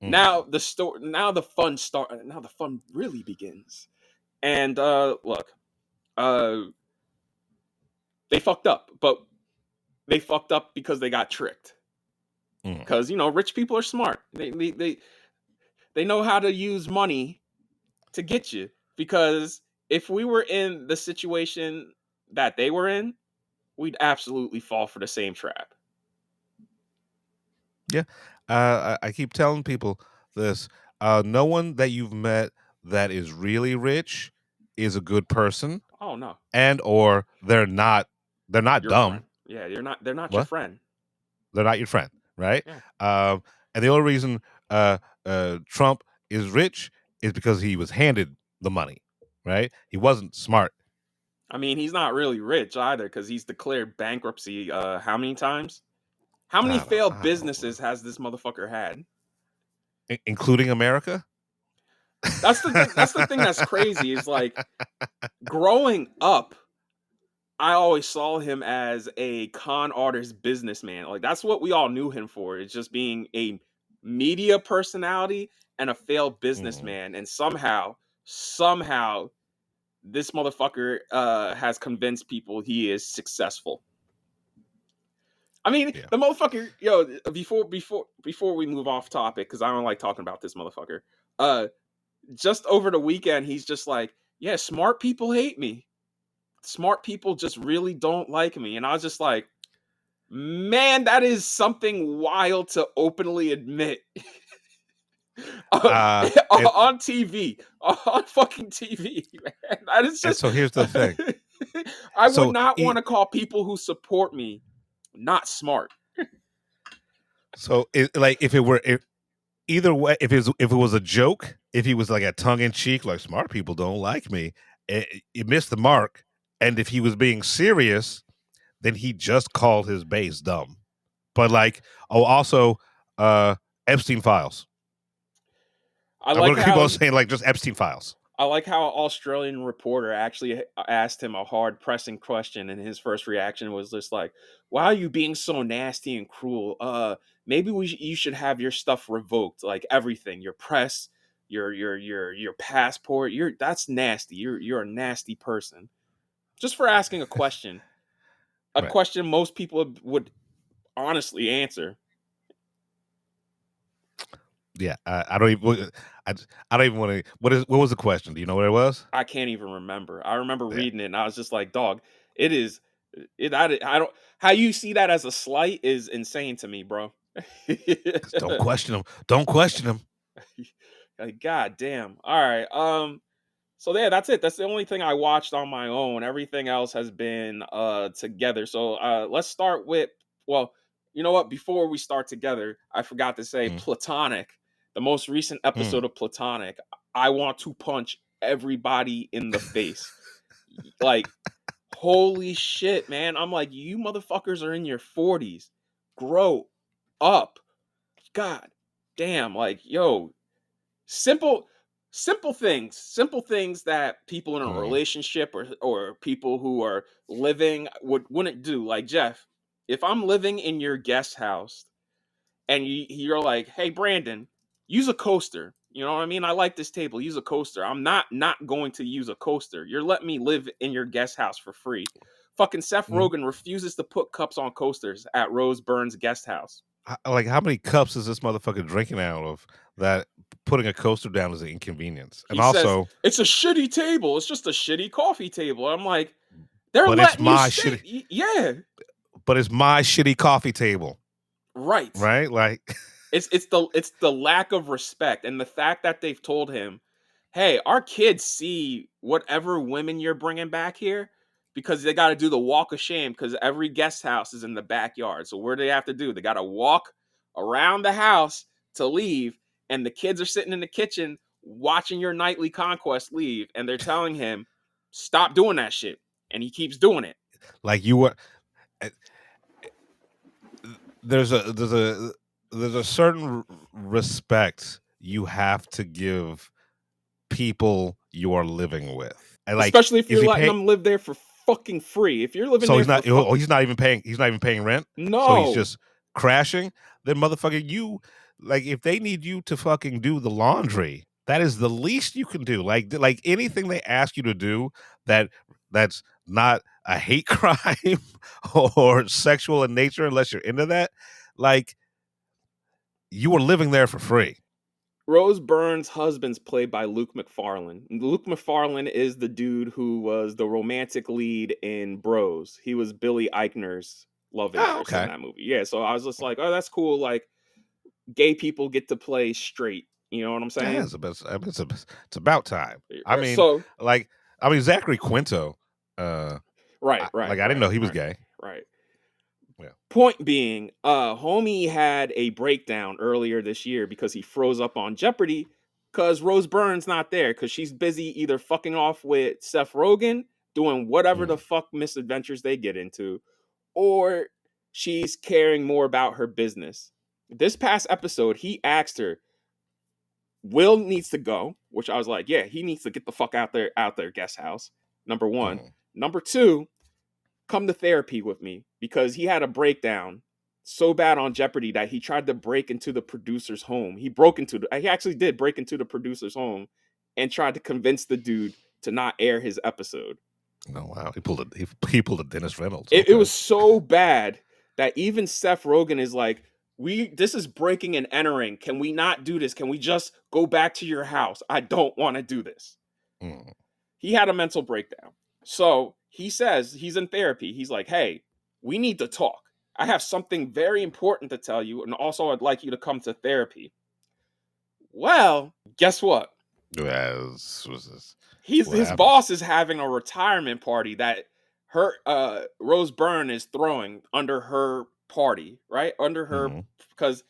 Now the fun really begins. And look, they fucked up, but they fucked up because they got tricked. Because rich people are smart. They know how to use money to get you. Because if we were in the situation that they were in, we'd absolutely fall for the same trap. Yeah. I keep telling people this. No one that you've met that is really rich is a good person. Oh no. And or they're not Your dumb. friend. Yeah, they're not What? your friend. They're not your friend, right? Yeah. And the only reason Trump is rich is because he was handed the money, right? He wasn't smart. I mean, he's not really rich either because he's declared bankruptcy how many times? How many failed businesses has this motherfucker had? Including America? That's the thing that's crazy is like growing up, I always saw him as a con artist businessman. Like that's what we all knew him for. It's just being a media personality and a failed businessman. And somehow this motherfucker has convinced people he is successful. I mean, the motherfucker, before we move off topic, because I don't like talking about this motherfucker. Just over the weekend, he's just like, yeah, smart people hate me. Smart people just really don't like me. And I was just like, man, that is something wild to openly admit. On TV. On fucking TV, man. That is just... So here's the thing. I would not want to call people who support me not smart. So if it was a joke, if he was like a tongue in cheek, like smart people don't like me, it missed the mark. And if he was being serious, then he just called his base dumb. But also Epstein files. I'm going to keep on saying just Epstein files. I like how an Australian reporter actually asked him a hard pressing question, and his first reaction was just like, "Why are you being so nasty and cruel? Maybe you should have your stuff revoked, like everything, your press, your passport. That's nasty. You're a nasty person." Just for asking a question, question most people would honestly answer. Yeah, I don't even want to. What was the question? Do you know what it was? I can't even remember. I remember reading it, and I was just like, "Dog, it is." I don't. How you see that as a slight is insane to me, bro. Don't question him. Don't question him. Like, God damn. All right. So yeah, that's it. That's the only thing I watched on my own. Everything else has been together. So let's start with. Well, you know what? Before we start together, I forgot to say Platonic. The most recent episode of Platonic, I want to punch everybody in the face. Like, holy shit, man. I'm like, you motherfuckers are in your 40s. Grow up. God damn. Like, yo, simple things that people in a relationship or people who are living wouldn't do. Like, Jeff, if I'm living in your guest house and you're like, hey, Brandon, use a coaster. You know what I mean? I like this table. Use a coaster. I'm not going to use a coaster. You're letting me live in your guest house for free. Fucking Seth Rogen refuses to put cups on coasters at Rose Byrne's guest house. Like, how many cups is this motherfucker drinking out of that putting a coaster down is an inconvenience? And He says, also, it's a shitty table. It's just a shitty coffee table. I'm like, they're but it's letting you my stay. shitty, Yeah, but it's my shitty coffee table, right. right? Like, It's the lack of respect and the fact that they've told him, "Hey, our kids see whatever women you're bringing back here because they got to do the walk of shame because every guest house is in the backyard. So what do they have to do? They got to walk around the house to leave, and the kids are sitting in the kitchen watching your nightly conquest leave, and they're telling him, "Stop doing that shit," and he keeps doing it. like you were. eh, there's a certain respect you have to give people you are living with, and like, Especially if is you're he letting paying? them live there for fucking free. If you're living So there he's for not. Oh, fucking he's not even paying. He's not even paying rent. So he's no. just crashing. Then motherfucker, you like if they need you to fucking do the laundry, that is the least you can do. Like anything they ask you to do that's not a hate crime or sexual in nature, unless you're into that. Like you were living there for free. Rose Byrne's husband's played by Luke McFarlane. Luke McFarlane is the dude who was the romantic lead in Bros. He was Billy Eichner's love Oh, interest in okay. that movie. Yeah, so I was just like, oh, that's cool. Like, gay people get to play straight. You know what I'm Yeah, saying? it's about time. I mean, So, like, Zachary Quinto. Uh, right, like right, I didn't right, know he was right, gay. right. Yeah. Point being, homie had a breakdown earlier this year because he froze up on Jeopardy because Rose Byrne's not there because she's busy either fucking off with Seth Rogen, doing whatever the Mm. fuck misadventures they get into, or she's caring more about her business. This past episode, he asked her, Will needs to go, which I was like, yeah, he needs to get the fuck out there, guest house. Number one. Mm. Number two, come to therapy with me because he had a breakdown so bad on Jeopardy that he tried to break into the producer's home. He actually did break into the producer's home and tried to convince the dude to not air his episode. Oh wow, he pulled a Dennis Reynolds. It Okay. was so bad that even Seth Rogen is like, this is breaking and entering. Can we not do this? Can we just go back to your house? I don't want to do this. Mm. He had a mental breakdown. So he says he's in therapy. He's like, hey, we need to talk. I have something very important to tell you. And also, I'd like you to come to therapy. Well, guess what? Was this? His happened? boss is having a retirement party that Rose Byrne is throwing under her party, right? Under her, because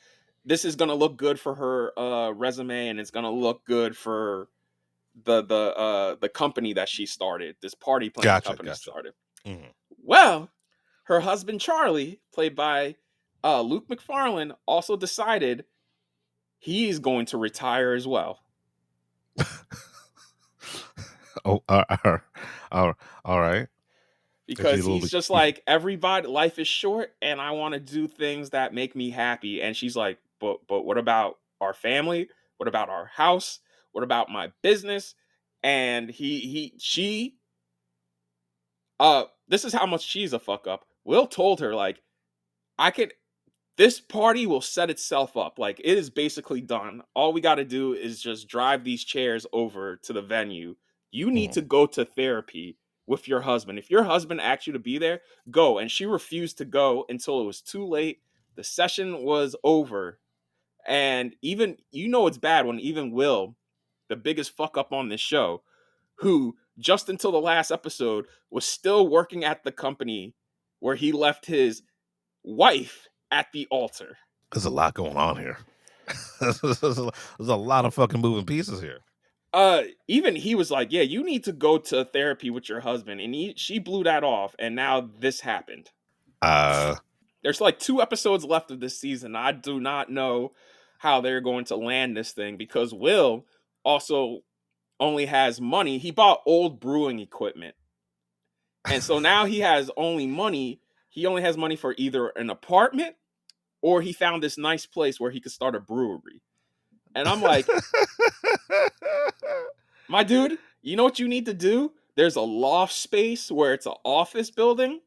this is gonna look good for her resume, and it's gonna look good for the company that she started, this party planning company started. Mm-hmm. Well, her husband Charlie, played by Luke McFarlane, also decided he's going to retire as well. Oh, all right. Because he's just like, everybody, life is short, and I want to do things that make me happy. And she's like, but what about our family? What about our house? What about my business? And she this is how much she's a fuck up. Will told her, like, this party will set itself up. Like, it is basically done. All we got to do is just drive these chairs over to the venue. You need to go to therapy with your husband. If your husband asked you to be there, go. And she refused to go until it was too late. The session was over. And even, it's bad when even Will, the biggest fuck up on this show, who just until the last episode was still working at the company where he left his wife at the altar. There's a lot going on here. There's a lot of fucking moving pieces here. Even he was like, yeah, you need to go to therapy with your husband. And she blew that off. And now this happened. There's like 2 episodes left of this season. I do not know how they're going to land this thing because Will also only has money. He bought old brewing equipment. And so now he has only money. He only has money for either an apartment or he found this nice place where he could start a brewery. And I'm like, my dude, you know what you need to do? There's a loft space where it's an office building.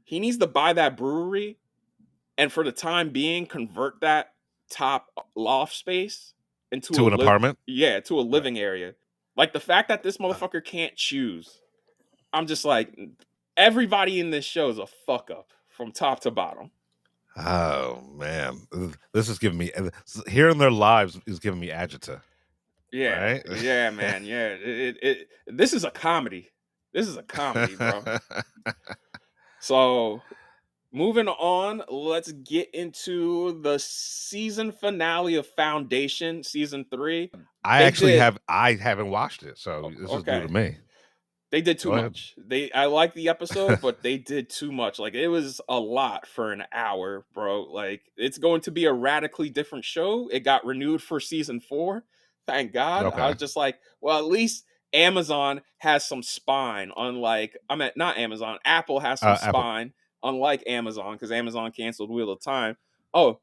He needs to buy that brewery and for the time being, convert that top loft space into To an apartment? to a living area. Like the fact that this motherfucker can't choose. I'm just like, everybody in this show is a fuck up from top to bottom. Oh man, this is giving me hearing their lives is giving me agita. Yeah, Right? yeah, man, yeah. This is a comedy. This is a comedy, bro. So, moving on, let's get into the season finale of Foundation, season 3. I haven't watched it, so this is new to Okay. me. They did too Go ahead. much. I like the episode, but they did too much. Like, it was a lot for an hour, bro. Like, it's going to be a radically different show. It got renewed for season 4. Thank God. I Okay. was just like, well, at least Amazon has some spine, unlike not Amazon, Apple has some Apple. spine, unlike Amazon, because Amazon canceled Wheel of Time. Oh,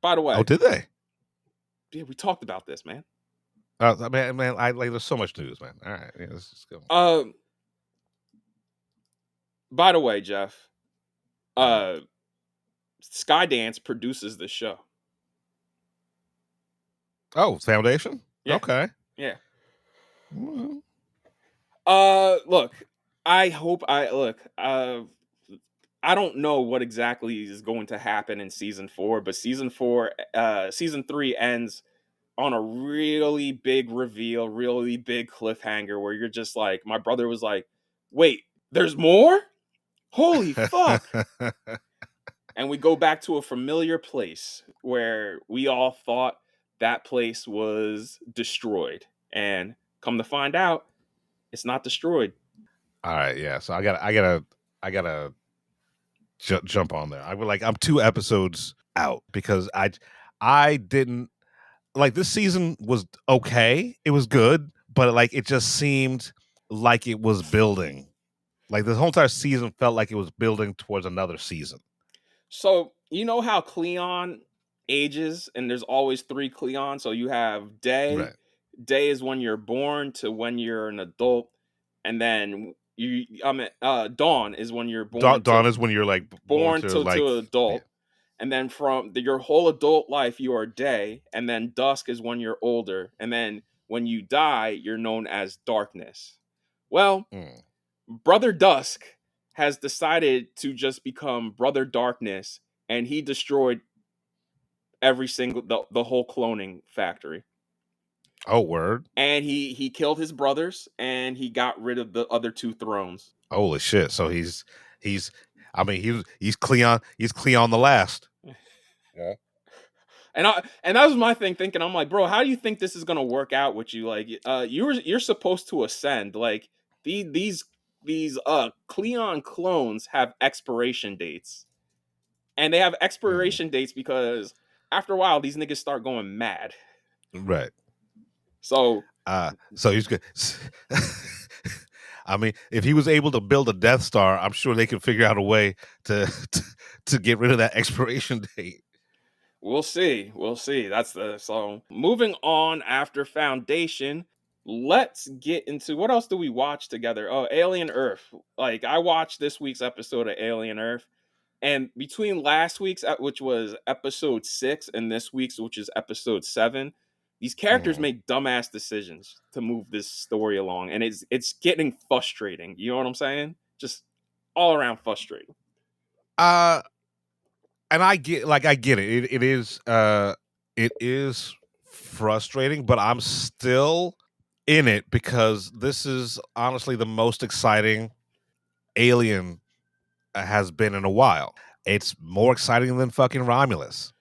by the way. Oh, did they? Yeah, we talked about this, man. Man, I like. There's so much news, man. All right, yeah, let's just go. By the way, Jeff, Skydance produces the show. Oh, Foundation. Yeah. Okay. Yeah. Well. Look, I don't know what exactly is going to happen in season 4, but season 3 ends on a really big reveal, really big cliffhanger where you're just like, my brother was like, wait, there's more? Holy fuck. And we go back to a familiar place where we all thought that place was destroyed. And come to find out, it's not destroyed. All right, yeah. So I gotta jump on there. I'm 2 episodes out because I didn't like this season was okay. It was good, but like it just seemed like it was building. Like this whole entire season felt like it was building towards another season. So you know how Cleon ages, and there's always 3 Cleon. So you have day. Right. Day is when you're born to when you're an adult, and then dawn is when you're born. Dawn is when you're like born to adult. Yeah. And then from your whole adult life, you are day, and then dusk is when you're older, and then when you die, you're known as darkness. Well, Brother Dusk has decided to just become Brother Darkness, and he destroyed every single the whole cloning factory. Oh, word. And he killed his brothers, and he got rid of the other 2 thrones. Holy shit! So he's Cleon. He's Cleon the Last. Yeah. And that was my thing, thinking, I'm like, bro, how do you think this is gonna work out with you? Like, you're supposed to ascend. Like these Cleon clones have expiration dates, and they have expiration dates because after a while these niggas start going mad. Right. So he's good. I mean, if he was able to build a Death Star, I'm sure they could figure out a way to get rid of that expiration date. We'll see. So moving on after Foundation, let's get into what else do we watch together? Oh, Alien Earth. Like, I watched this week's episode of Alien Earth, and between last week's, which was episode 6, and this week's, which is episode 7, these characters make dumbass decisions to move this story along, and it's getting frustrating. You know what I'm saying? Just all around frustrating. And I get it. It is frustrating, but I'm still in it because this is honestly the most exciting Alien has been in a while. It's more exciting than fucking Romulus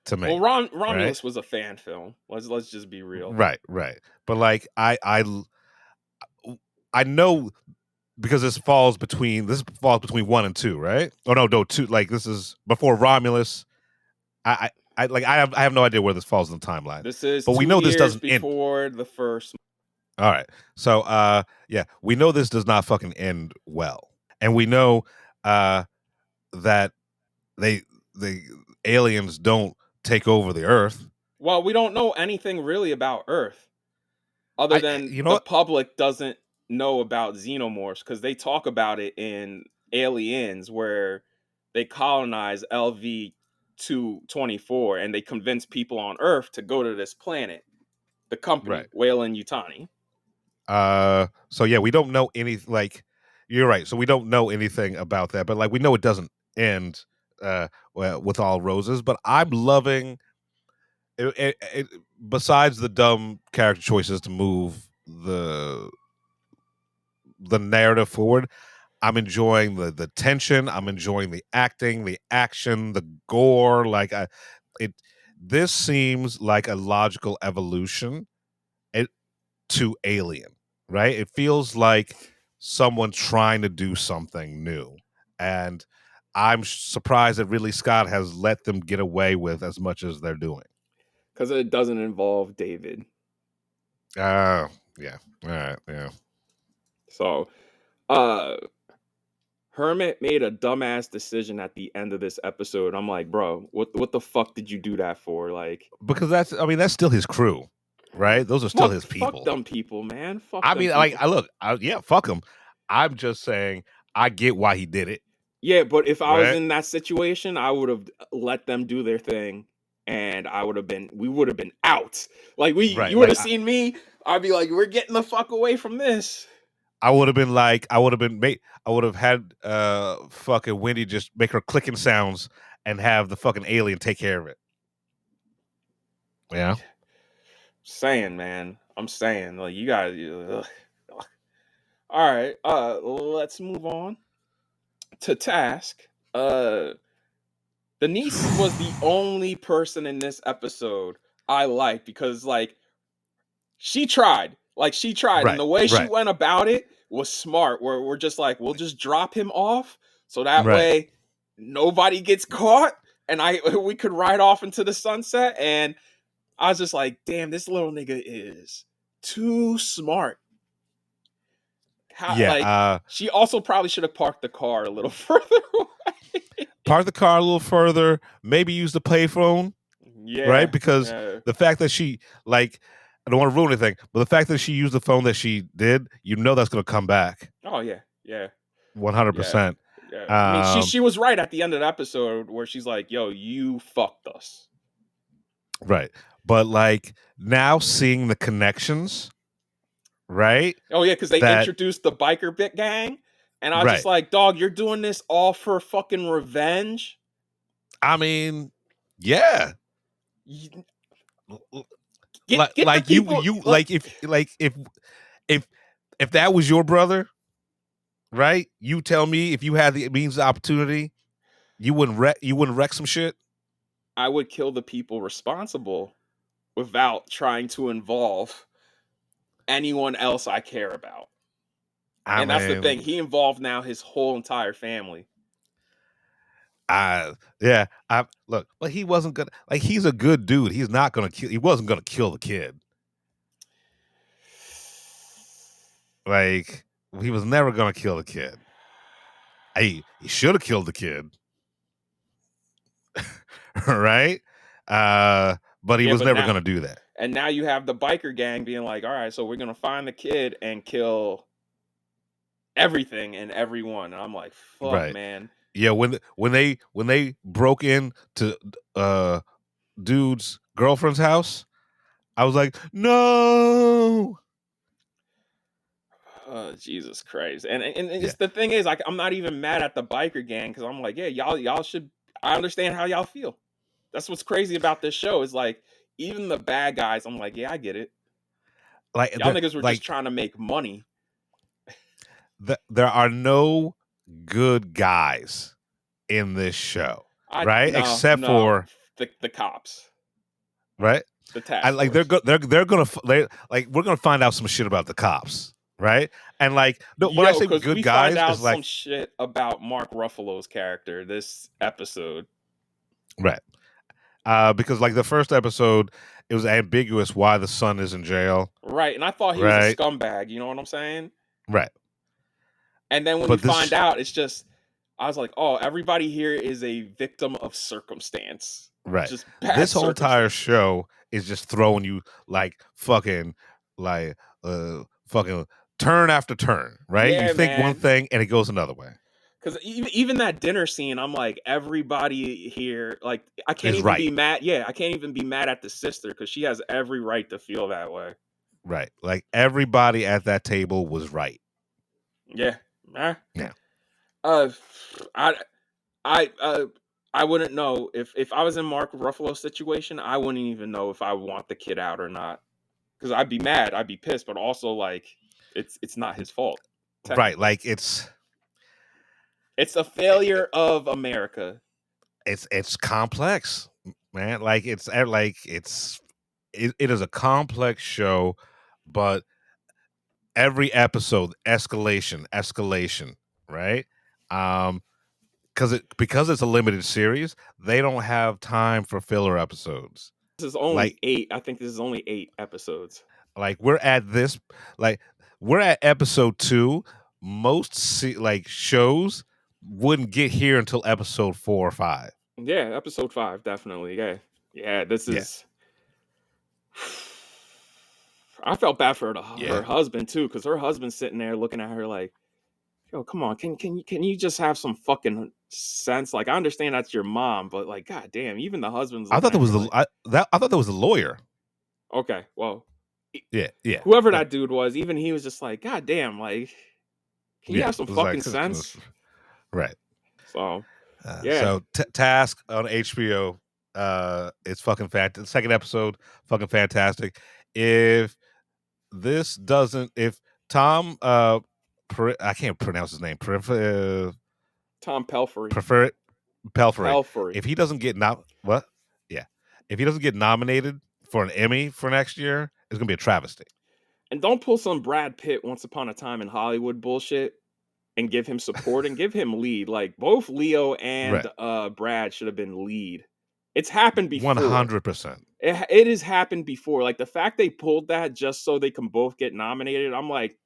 to me. Well, Romulus was a fan film. Let's just be real. Right. But like I know because this falls between 1 and 2, right? Oh no, 2. Like this is before Romulus. I have no idea where this falls in the timeline. This is, but we know this doesn't before end. the first. All right, so yeah, we know this does not fucking end well, and we know that the aliens don't take over the Earth. Well, we don't know anything really about Earth, other than the public doesn't know about xenomorphs, because they talk about it in Aliens, where they colonize LV to 24, and they convince people on Earth to go to this planet. The company, Right. Whalen Yutani. So yeah, we don't know any, like, you're right. So we don't know anything about that, but like we know it doesn't end well, with all roses. But I'm loving it, besides the dumb character choices to move the narrative forward. I'm enjoying the tension. I'm enjoying the acting, the action, the gore. Like this seems like a logical evolution to Alien, right? It feels like someone trying to do something new, and I'm surprised that Ridley Scott has let them get away with as much as they're doing. Because it doesn't involve David. Yeah. All right. Yeah. So, Hermit made a dumbass decision at the end of this episode. I'm like, bro, what the fuck did you do that for? Like, because that's still his crew, right? Those are still his people. Fuck them people, man. Fuck. I them mean, people. yeah, fuck him. I'm just saying, I get why he did it. Yeah, but if I was in that situation, I would have let them do their thing, and we would have been out. Like you would have seen me. I'd be like, we're getting the fuck away from this. I would have had fucking Wendy just make her clicking sounds and have the fucking alien take care of it. Yeah. I'm saying, like, you guys. All right, let's move on to Task. Denise was the only person in this episode I liked because, like, she tried. And the way she went about it was smart. Where we're just like, we'll just drop him off so that way nobody gets caught, and we could ride off into the sunset. And I was just like, damn, this little nigga is too smart. She also probably should have parked the car a little further away. Park the car a little further, maybe use the payphone. Yeah. Right? Because the fact that she, like, I don't want to ruin anything, but the fact that she used the phone that she did, that's going to come back. Oh, yeah. Yeah. 100%. Yeah. I mean, she was right at the end of the episode where she's like, yo, you fucked us. Right. But, like, now seeing the connections, right? Oh, yeah, because they introduced the biker bit gang. And I was just like, dog, you're doing this all for fucking revenge? I mean, yeah. If that was your brother, right? You tell me, if you had the means of opportunity, you wouldn't wreck some shit. I would kill the people responsible without trying to involve anyone else I care about. That's the thing. He involved now his whole entire family. Look, but he wasn't gonna, like, he's a good dude. He wasn't gonna kill the kid. Like, he was never gonna kill the kid. He should have killed the kid. Right? But he was never gonna do that. And now you have the biker gang being like, all right, so we're gonna find the kid and kill everything and everyone. And I'm like, fuck, man. Yeah, when they broke into dude's girlfriend's house, I was like, no. Oh, Jesus Christ. And it's the thing is, like, I'm not even mad at the biker gang, because I'm like, yeah, y'all should, I understand how y'all feel. That's what's crazy about this show, is like, even the bad guys, I'm like, yeah, I get it. Like, y'all niggas were just trying to make money. There are no good guys in this show, right? Except for the cops, right? The task like force. we're gonna find out some shit about the cops, right? And like, when I say good guys, find out is like some shit about Mark Ruffalo's character this episode, right? Because like the first episode, it was ambiguous why the son is in jail, right? And I thought he was a scumbag. You know what I'm saying? Right. And then when we find out, it's just, I was like, oh, everybody here is a victim of circumstance. Right. Just this whole entire show is just throwing you like fucking turn after turn, right? Yeah, you think one thing and it goes another way. Because even that dinner scene, I'm like, everybody here, like, I can't Is even right. be mad. Yeah, I can't even be mad at the sister because she has every right to feel that way. Right. Like everybody at that table was right. Yeah. Yeah. I wouldn't know if I was in Mark Ruffalo's situation. I wouldn't even know if I want the kid out or not, because I'd be mad, I'd be pissed, but also like it's not his fault. Right. Like it's a failure of America. It's complex, man. Like it is a complex show, but every episode escalation, right? Because it's a limited series, they don't have time for filler episodes. This is only 8. I think this is only 8 episodes. Like we're at episode 2. Most shows wouldn't get here until episode 4 or 5. Yeah, episode 5 definitely. Yeah. This is. I felt bad for her husband too, because her husband's sitting there looking at her like, "Yo, come on, can you just have some fucking sense? Like, I understand that's your mom, but like, goddamn, even the husband's." I thought that was I thought that was the lawyer. Okay, well, yeah. Whoever that dude was, even he was just like, "Goddamn, like, can you have some fucking sense?" Right. So, So Task on HBO, it's fucking fantastic. The second episode, fucking fantastic. If Tom, I can't pronounce his name. Tom Pelphrey. Pelphrey. If he doesn't get if he doesn't get nominated for an Emmy for next year, it's gonna be a travesty. And don't pull some Brad Pitt Once Upon a Time in Hollywood bullshit and give him support and give him lead. Like both Leo and Brad should have been lead. It's happened before. 100%. It has happened before. Like the fact they pulled that just so they can both get nominated. I'm like,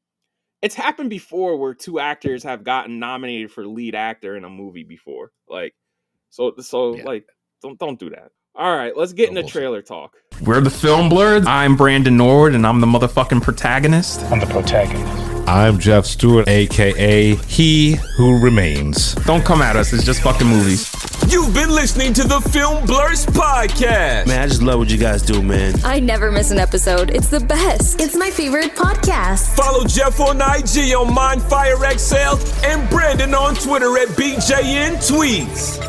it's happened before where 2 actors have gotten nominated for lead actor in a movie before. Like, so like, don't do that. All right, let's get into trailer talk. We're the Film Blurs. I'm Brandon Norwood, and I'm the motherfucking protagonist. I'm the protagonist. I'm Jeff Stewart, aka He Who Remains. Don't come at us. It's just fucking movies. You've been listening to the Film Blurs podcast. Man, I just love what you guys do, man. I never miss an episode. It's the best. It's my favorite podcast. Follow Jeff on IG on MindFireXL and Brandon on Twitter at BJN Tweets.